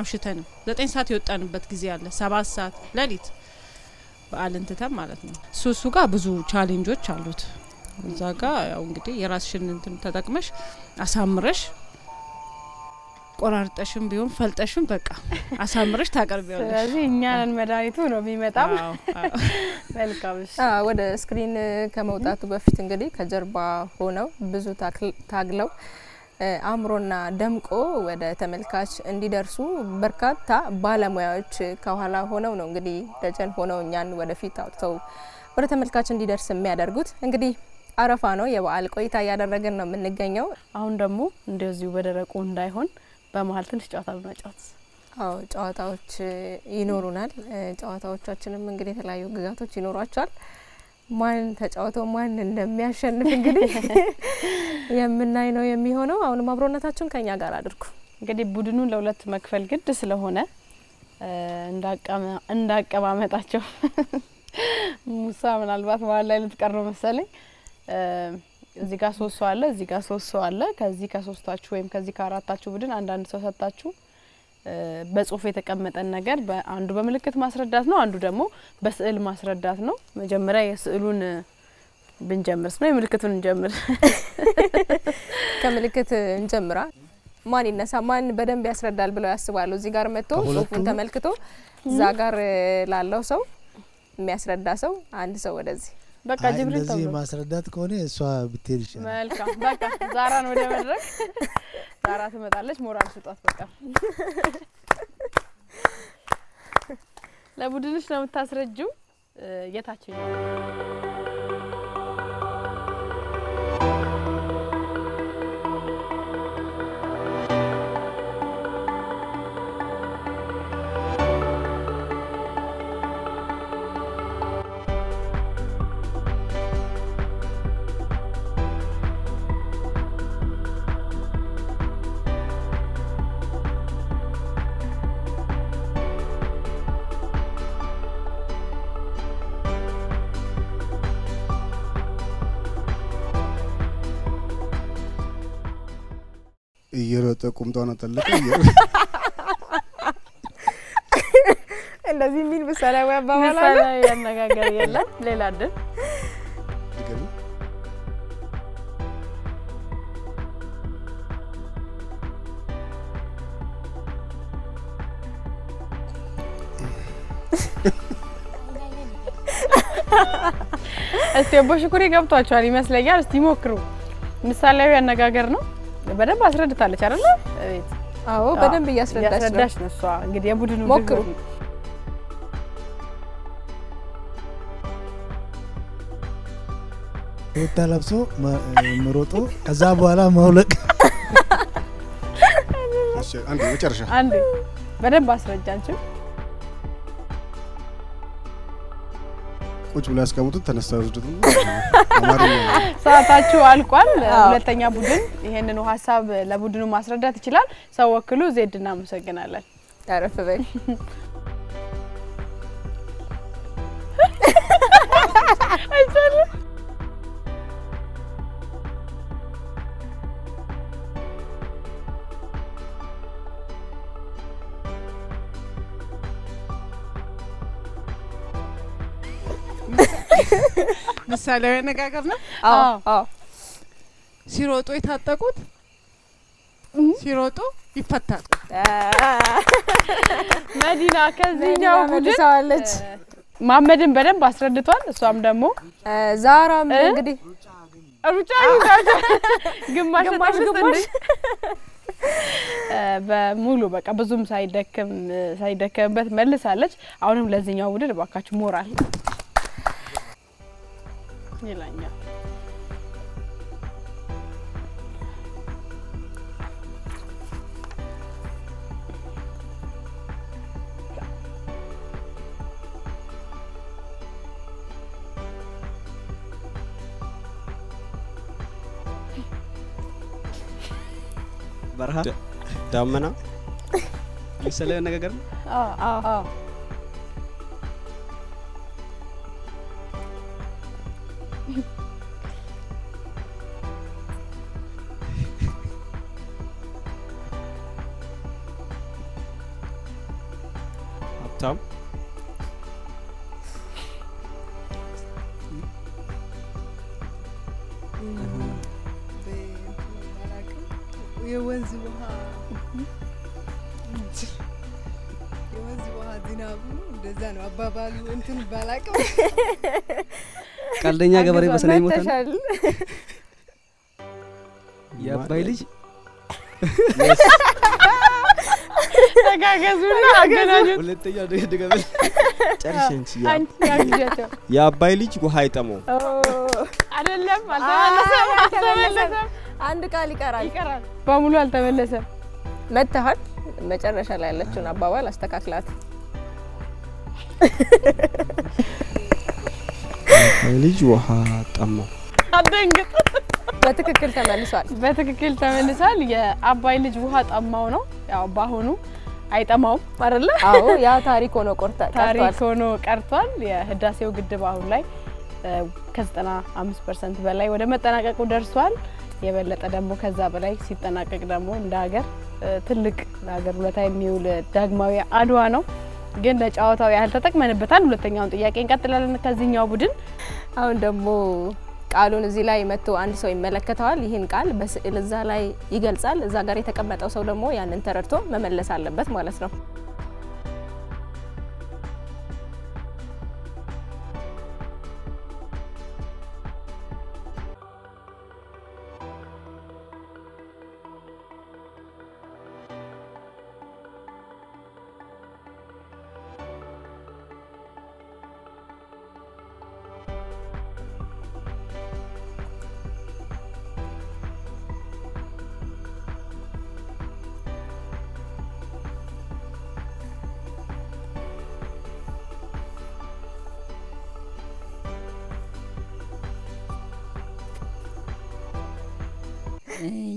አምሽተን 9 ሰዓት የወጣንበት ጊዜ አለ 7 ሰዓት ለሊት በዓል እንትተን ማለት ነው ሱሱ ጋር ብዙ ቻሌንጆች አሉት እዛ ጋር ያው እንግዲህ የራስሽን እንትን ተጠቅመሽ አሳምረሽ ቆራርጠሽም ቢሆን ፈልጠሽም በቃ አሳምረሽ ታቀርቢያለሽ ስለዚህ እኛን መድኃኒቱ ነው የሚመጣው መልካምሽ ወደ ስክሪን ከመውጣቱ በፊት እንግዲህ ከጀርባ ሆነው ብዙ ታግለው አምሮና ደምቆ ወደ ተመልካች እንዲደርሱ በርካታ ባለሙያዎች ከኋላ ሆነው ነው እንግዲህ ደጀን ሆነው እኛን ወደፊት አውጥተው ወደ ተመልካች እንዲደርስ የሚያደርጉት እንግዲህ አረፋ ነው የበዓል ቆይታ ያደረገን ነው የምንገኘው አሁን ደግሞ እንደዚሁ በደረቁ እንዳይሆን በመሃል ትንሽ ጨዋታ በመጫወት ጨዋታዎች ይኖሩናል ጨዋታዎቻችንም እንግዲህ የተለያዩ ግዛቶች ይኖራቸዋል ማን ተጫውተው ማን እንደሚያሸንፍ እንግዲህ የምናይ ነው የሚሆነው አሁን አብሮነታችሁን ከኛ ጋር አድርጉ እንግዲህ ቡድኑን ለሁለት መክፈል ግድ ስለሆነ እንዳቀማመጣቸው ሙሳ ምናልባት መሃል ላይ ልትቀርብ መሰለኝ እዚህ ጋር 3 ሰው አለ እዚህ ጋር 3 ሰው አለ ከዚህ ከሶስታችሁ ወይም ከዚህ ከአራታችሁ ቡድን አንድ ሰው ሰጣችሁ በጽሁፍ የተቀመጠን ነገር በአንዱ በመልእክት ማስረዳት ነው አንዱ ደግሞ በስዕል ማስረዳት ነው መጀመሪያ የስዕሉን ብንጀምርስ ነው የምልክቱን እንጀምር ከምልክት እንጀምራ ማን ይነሳ ማን በደንብ ያስረዳል ብለው ያስባሉ እዚህ ጋር መጥቶ ጽሁፉን ተመልክቶ እዛ ጋር ላለው ሰው የሚያስረዳ ሰው አንድ ሰው ወደዚህ በቃ ጅብሪል እንደዚህ ማስረዳት ከሆነ እሷ ብትሄድ ይችላል መልካም በቃ ዛራን ወደ መድረክ ዛራ ትመጣለች ሞራል ስጧት በቃ ለቡድንሽ ነው የምታስረጂው የታችኛው እየሮጠ ቁምጣውን አጠለቀ እንደዚህ ምን ምሳሌያዊ አባባል አለ ምሳሌያዊ አነጋገር የለም ሌላ አይደል ይገርም እስቲ በሽኩሪ ገብቷቸዋል ይመስለኛል እስቲ ሞክሩ ምሳሌያዊ አነጋገር ነው በደንብ አስረድታለች አይደል እቤት አዎ በደንብ ያስረዳሽ ነው እሷ እንግዲህ የቡድኑ ሞክሩ ወጣላብሶ መሮጦ ከዛ በኋላ ማውለቅ እሺ አንዴ መጨረሻ አንዴ በደንብ አስረጃችሁ ቁጭ ብላ ያስቀምጡት ተነስተው ወስዱት አማርኛ ሰዓታችሁ አልቋል ሁለተኛ ቡድን ይሄንን ሐሳብ ለቡድኑ ማስረዳት ይችላል ሰው ወክሉ ዜድና መሰግናለን ታረፈ በይ አይቻለ ምሳሌያዊ አነጋገር ነው አዎ ሲሮጡ የታጠቁት ሲሮጡ ይፈታሉ መዲና ከዚህኛው ቡድን ሰዋለች ማመድን በደንብ አስረድቷል እሷም ደግሞ ዛራም እንግዲህ ሩጫ ይዛታ ግማሽ በሙሉ በቃ ብዙም ሳይደከምበት መልሳለች አሁንም ለዚህኛው ቡድን ባካችሁ ሞራል ይላኛ በረሃ ዳመና ምሳሌያዊ አነጋገር ነው አዎ ሀብታም የወንዝ ውሃ ዝናቡ እንደዛ ነው አባባሉ እንትን ባላቀው ቀልደኛ ገበሬ በሰናይ ሞታል የአባይ ልጅ ተጋገዙና አገናኙት ሁለተኛ ደገበል ጨርሽንቺ የአባይ ልጅ ውሃ አይጠመው አይደለም አልተመለሰም አንድ ቃል ይቀራል በሙሉ አልተመለሰም መተሃል መጨረሻ ላይ ያለችውን አባባል አስተካክላት የአባይ ልጅ ውሃ ጠመው አደንግጥ በትክክል ተመልሷል የአባይ ልጅ ውሃ ጠማው ነው ያው ባሁኑ አይጠማው አይደለ አዎ ያ ታሪክ ሆኖ ቀርቷል የህዳሴው ግድብ አሁን ላይ ከ95% በላይ ወደ መጠናቀቁ ደርሷል የበለጠ ደግሞ ከዛ በላይ ሲጠናቀቅ ደግሞ እንደ ሀገር ትልቅ ለሀገር ውለታ የሚውል ዳግማዊ አድዋ ነው ግን ለጫዋታው ያህል ተጠቅመንበታል ሁለተኛውን ጥያቄ እንቀጥላለን ከዚህኛው ቡድን አሁን ደግሞ ቃሉን እዚህ ላይ መጥቶ አንድ ሰው ይመለከታል ይሄን ቃል በስዕል እዛ ላይ ይገልጻል እዛ ጋር የተቀመጠው ሰው ደግሞ ያንን ተረድቶ መመለስ አለበት ማለት ነው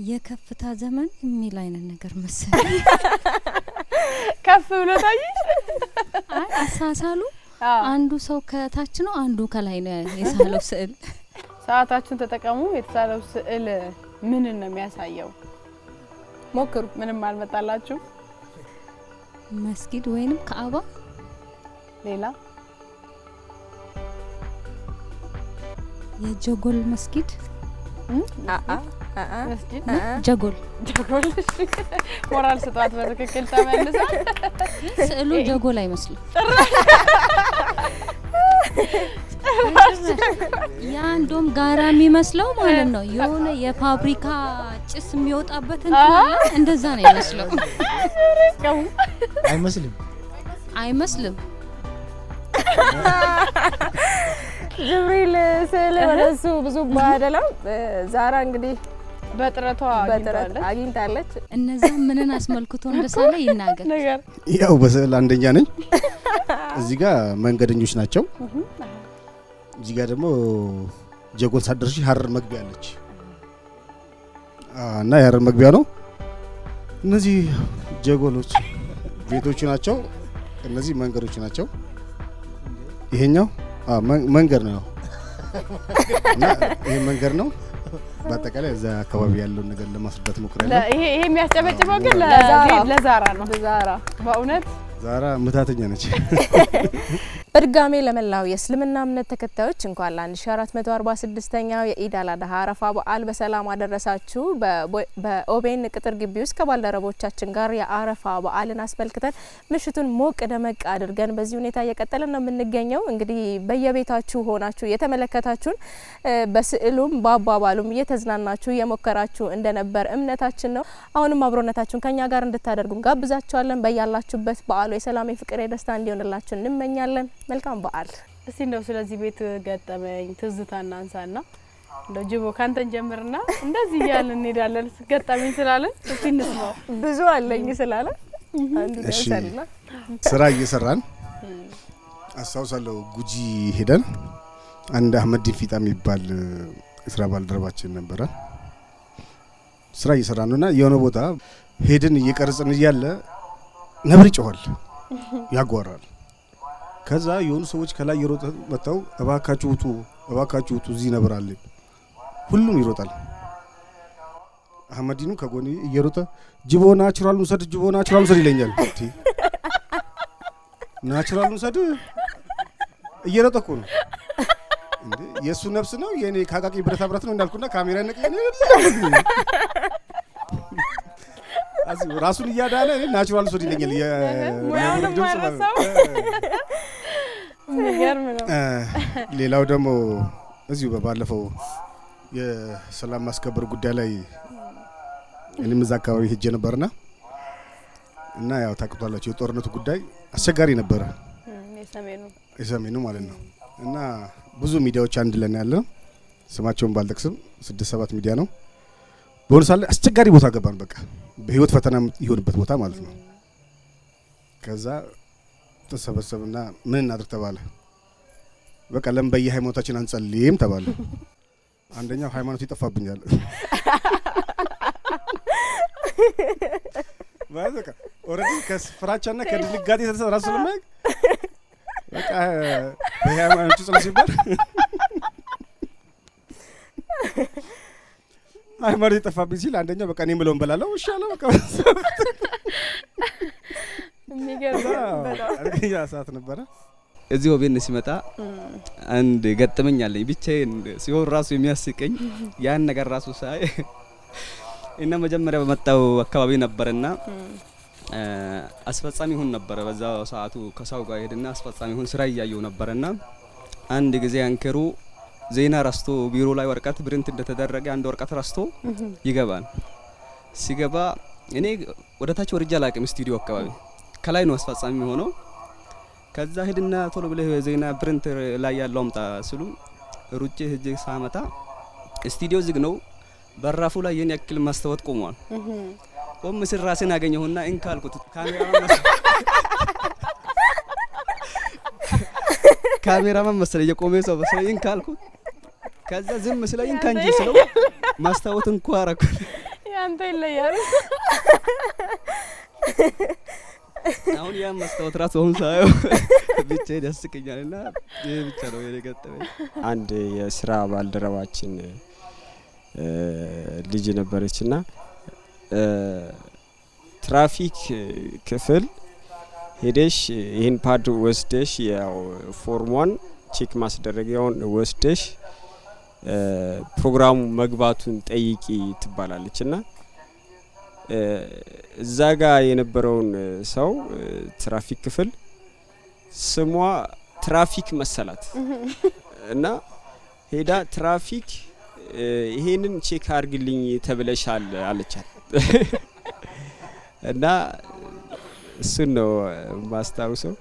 የከፍታ ዘመን የሚል አይነት ነገር መሰለኝ ከፍ ብሎ ታይሽ አይ አሳሳሉ አንዱ ሰው ከታች ነው አንዱ ከላይ ነው የሳለው ስዕል ሰዓታችሁን ተጠቀሙ የተሳለው ስዕል ምን ነው የሚያሳየው ሞክሩ ምንም አልመጣላችሁ መስጊድ ወይንም ካዕባ ሌላ የጀጎል መስጊድ መስጊድ ጀጎል ሞራል ስጧት በትክክል ተመልሳ ስዕሉ ጀጎል አይመስልም ያ እንደውም ጋራ የሚመስለው ማለት ነው የሆነ የፋብሪካ ጭስ የሚወጣበት እንደዛ ነው የሚመስለው አይመስልም ጅብሪል ስለ ወደሱ ብዙ ባደለም ዛራ እንግዲህ በጥረቷ አግኝታለች እነዛ ምንን አስመልክቶ እንደሳለ ይናገር ነገር ያው በስዕል አንደኛ ነኝ እዚህ ጋር መንገደኞች ናቸው እዚህ ጋር ደግሞ ጀጎል ሳደርሽ ሀረር መግቢያ አለች እና የሀረር መግቢያ ነው እነዚህ ጀጎሎች ቤቶች ናቸው እነዚህ መንገዶች ናቸው ይሄኛው መንገድ ነው እና ይሄ መንገድ ነው በአጠቃላይ እዛ አካባቢ ያለው ነገር ለማስረዳት ሞክራለሁ ይሄ የሚያስጨበጭበው ግን ለዛራ ነው ዛራ በእውነት ዛራ ምታተኛ ነች በድጋሜ ለመላው የእስልምና እምነት ተከታዮች እንኳን ለ1446ኛው የኢድ አል-አድሃ አረፋ በዓል በሰላም አደረሳችሁ በኦቤን ቅጥር ግቢ ውስጥ ከባልደረቦቻችን ጋር የአረፋ በዓልን አስመልክተን ምሽቱን ሞቅ ደመቅ አድርገን በዚህ ሁኔታ እየቀጠልን ነው የምንገኘው እንግዲህ በየቤታችሁ ሆናችሁ የተመለከታችሁን በስዕሉም በአባባሉም እየተዝናናችሁ የሞከራችሁ እንደነበር እምነታችን ነው አሁንም አብሮነታችሁን ከኛ ጋር እንድታደርጉን ጋብዛችኋለን በያላችሁበት በዓሉ የሰላም የፍቅር የደስታ እንዲሆንላችሁ እንመኛለን መልካም በዓል እስቲ እንደው ስለዚህ ቤት ገጠመኝ ትዝታና አንሳና እንደው ጅቦ ካንተን ጀምርና እንደዚህ ያለ እንሄዳለን ገጠመኝ ስላለን እስቲ እንስማው ብዙ አለኝ ስላለ አንዱ ደርሰልና ስራ እየሰራን አሳውሳለሁ ጉጂ ሄደን አንድ አህመድ ፊጣ የሚባል ስራ ባልደረባችን ነበረ ስራ እየሰራን ነውና የሆነ ቦታ ሄድን እየቀረጽን እያለ ነብር ይጮሃል ያጓራል ከዛ የሆኑ ሰዎች ከላይ ይሮጥ መጣው እባካችሁ ውጡ እዚህ ነብር አለ ሁሉም ይሮጣል አህመዲኑ ከጎኒ እየሮጠ ጅቦ ናቹራል ውሰድ ይለኛል ናቹራል ውሰድ እየሮጠ እኮ ነው እንዴ የሱ ነፍስ ነው የኔ ካቃቂ ብረት ነው እንዳልኩና ካሜራ ነቀኝ አዚ ራሱን ያዳለ ናቹራል ውሰድ ይለኛል የነብር ድምጽ ሌላው ደግሞ እዚሁ በባለፈው የሰላም ማስከበር ጉዳይ ላይ እኔም እዛ አካባቢ ሄጄ ነበርና እና ያው ታውቁታላችሁ የጦርነቱ ጉዳይ አስቸጋሪ ነበር የሰሜኑ ማለት ነው እና ብዙ ሚዲያዎች አንድ ላይ ያለው ስማቸውን ባልጠቅስም 6-7 ሚዲያ ነው በወርሳለ አስቸጋሪ ቦታ ገባን በቃ በህይወት ፈተና ይሆንበት ቦታ ማለት ነው ከዛ ተሰበሰብና ምን እናድርግ ተባለ በቃ ለምን በየሃይማኖታችን አንጸልይም ተባለ አንደኛው ሃይማኖት ይጠፋብኛል በቃ ኦሬዲ ከፍራቻና ከድንጋጤ የተነሳ ራሱ ለማይ በቃ በሃይማኖት ጸሎት ሲባል ሃይማኖት ይጠፋብኝ ሲል አንደኛው በቃ እኔ ምለውን በላለው ይሻለው በቃ የሚገርም ሰዓት ነበረ እዚህ ወቤን ሲመጣ አንድ ገጠመኝ አለኝ ብቻዬን ሲሆን ራሱ የሚያስቀኝ ያን ነገር ራሱ ሳይ እና መጀመሪያ በመጣው አካባቢ ነበርና አስፈጻሚ ሆን ነበር በዛው ሰዓቱ ከሳው ጋር ሄድና አስፈጻሚ ሆን ስራ ያያየው ነበርና አንድ ጊዜ አንከሩ ዜና ራስቶ ቢሮ ላይ ወርቀት ብሪንት እንደተደረገ አንድ ወርቀት ራስቶ ይገባል ሲገባ እኔ ወደታች ወርጃ ላቀም ስቱዲዮ አካባቢ ከላይ ነው አስፈጻሚ ሆኖ ከዛ ሄድና ቶሎ ብለ ዜና ብሪንት ላይ ያለው አምጣ ስሉ ሩጬ ሄጄ ሳመጣ ስቱዲዮ ዝግ ነው በራፉ ላይ የኔ ያክል ማስተዋት ቆሟል ቆም ሲል ራሴን አገኘሁና እንካልኩት ካሜራማን መሰለኝ የቆመ ሰው መሰለኝ እንካልኩት ከዛ ዝም መስለኝ እንካንጂ ስለው ማስተዋት እንኳን አረኩ ያንተ ይለያል አሁን ያ ማስተዋት ራሱ አሁን ሳየው ብቻ ያስቀኛልና ይሄ ብቻ ነው የገጠመኝ አንድ የስራ ባልደረባችን ልጅ ነበረችና ትራፊክ ክፍል ሄደሽ ይሄን ፓድ ወስደሽ ያው ፎርሟን ቼክ ማስደረጊያውን ወስደሽ ፕሮግራሙ መግባቱን ጠይቂ ትባላለችና እዛ ጋር የነበረውን ሰው ትራፊክ ክፍል ስሟ ትራፊክ መሰላት እና ሄዳ ትራፊክ ይሄንን ቼክ አርግልኝ ተብለሻል አለቻት እና እሱ ነው ማስታውሰው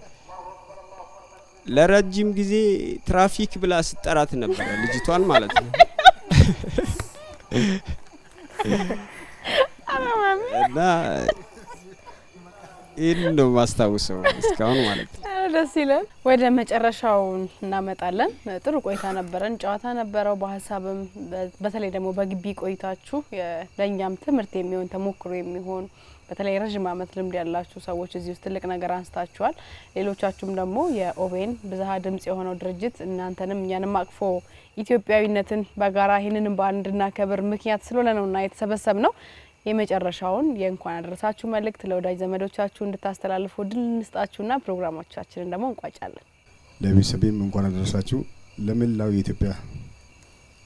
ለረጅም ጊዜ ትራፊክ ብላ ስጠራት ነበር ልጅቷን ማለት ነው እና ይሄን ነው ማስታውሰው እስካሁን ማለት ነው ደስ ይላል ወደ መጨረሻው እናመጣለን ጥሩ ቆይታ ነበረን ጨዋታ ነበረው በሐሳብም በተለይ ደግሞ በግቢ ቆይታችሁ ለኛም ትምህርት የሚሆን ተሞክሮ የሚሆን በተለይ ረጅም አመት ልምድ ያላችሁ ሰዎች እዚህ ውስጥ ትልቅ ነገር አንስታችኋል ሌሎቻችሁም ደግሞ የኦቤን ብዝሃ ድምጽ የሆነው ድርጅት እናንተንም እኛንም አቅፎ ኢትዮጵያዊነትን በጋራ ይሄንንም ባንድና ከብር ምክንያት ስለሆነ ነውና የተሰበሰብነው የመጨረሻውን የእንኳን አደረሳችሁ መልእክት ለወዳጅ ዘመዶቻችሁ እንድታስተላልፉ ድል እንስጣችሁና ፕሮግራማችንን ደግሞ እንቋጫለን ለቤተሰቤም እንኳን አደረሳችሁ ለመላው የኢትዮጵያ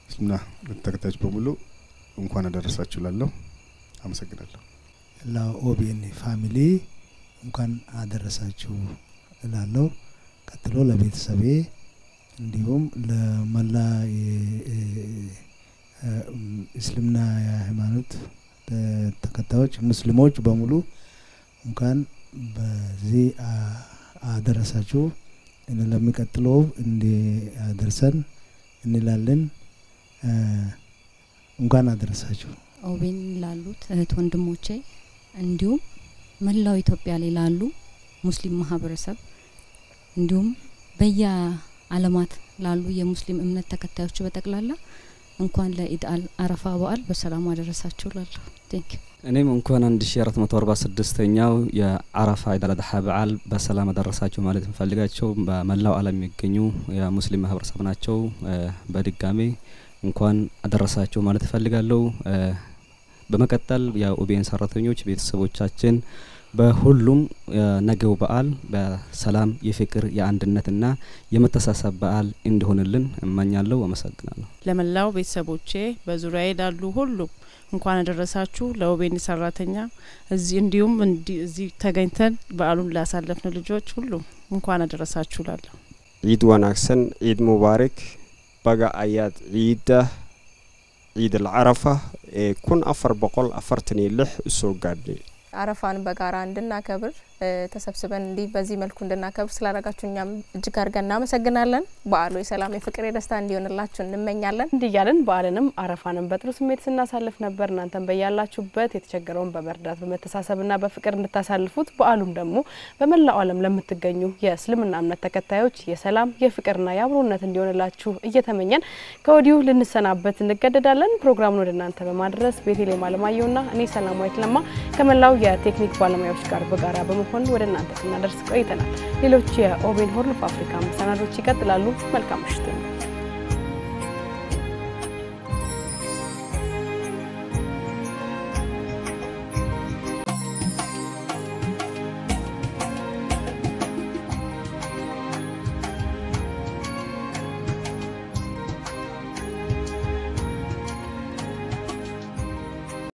እስልምና ተከታዮች በሙሉ እንኳን አደረሳችሁ ላለሁ አመሰግናለሁ ለኦቤን ፋሚሊ እንኳን አደረሳችሁ እላለሁ ቀጥሎ ለቤተሰቤ እንዲሁም ለመላ እስልምና ሃይማኖት ተከታዮች ሙስሊሞች በሙሉ እንኳን በዚህ አደረሳችሁ ለሚቀጥለው እንደ አደረሰን እንላለን እንኳን አደረሳችሁ ኦቤን ላሉት እህት ወንድሞቼ እንዲሁም መላው ኢትዮጵያ ላይ ላሉ ሙስሊም ማህበረሰብ እንዲሁም በየዓለማት ላሉ የሙስሊም እምነት ተከታዮች በጠቅላላ እንኳን ለኢድ አረፋ በዓል በሰላም አደረሳችሁ ላለሁ ቴንክ እኔም እንኳን 1446ኛው የአረፋ ኢድ አልአድሃ በዓል በሰላም አደረሳችሁ ማለት እንፈልጋቸው በመላው ዓለም የሚገኙ የሙስሊም ማህበረሰብ ናቸው በድጋሜ እንኳን አደረሳችሁ ማለት እፈልጋለሁ በመቀጠል የኦቤን ሰራተኞች ቤተሰቦቻችን በሁሉም ነገው በዓል በሰላም የፍቅር የአንድነትና የመተሳሰብ በዓል እንዲሆንልን እመኛለሁ አመሰግናለሁ ለመላው ቤተሰቦቼ በዙሪያዬ ላሉ ሁሉ እንኳን አደረሳችሁ ለኦቤን ሰራተኛ እዚህ እንዲሁም እዚህ ተገኝተን በዓሉን ላሳለፍን ልጆች ሁሉ እንኳን አደረሳችሁ ላለሁ عيد وناكسن عيد مبارك بقى آيات عيد العرفة كن 446 سوغادي አረፋን በጋራ እንድናከብር ተሰብስበን እንዲ በዚህ መልኩ እንድናከብር ስላደረጋችሁኛም እጅግ አድርገን እናመሰግናለን በዓሉ የሰላም የፍቅር የደስታ እንዲሆንላችሁ እንመኛለን እንዲያለን በዓልንም አረፋንም በጥሩ ስሜት ስናሳልፍ ነበር እናንተም በያላችሁበት የተቸገረውን በመርዳት በመተሳሰብና በፍቅር እንድታሳልፉት በዓሉም ደግሞ በመላው ዓለም ለምትገኙ የእስልምና እምነት ተከታዮች የሰላም የፍቅርና የአብሮነት እንዲሆንላችሁ እየተመኘን ከወዲሁ ልንሰናበት እንገደዳለን ፕሮግራሙን ወደ እናንተ በማድረስ ቤቴሌም አለማየሁና እኔ ሰላማዊት ለማ ከመላው የቴክኒክ ባለሙያዎች ጋር በጋራ በመሆን ወደ እናንተ ስናደርስ ቆይተናል ሌሎች የኦቤን ሆርን ኦፍ አፍሪካ መሰናዶች ይቀጥላሉ መልካም ምሽት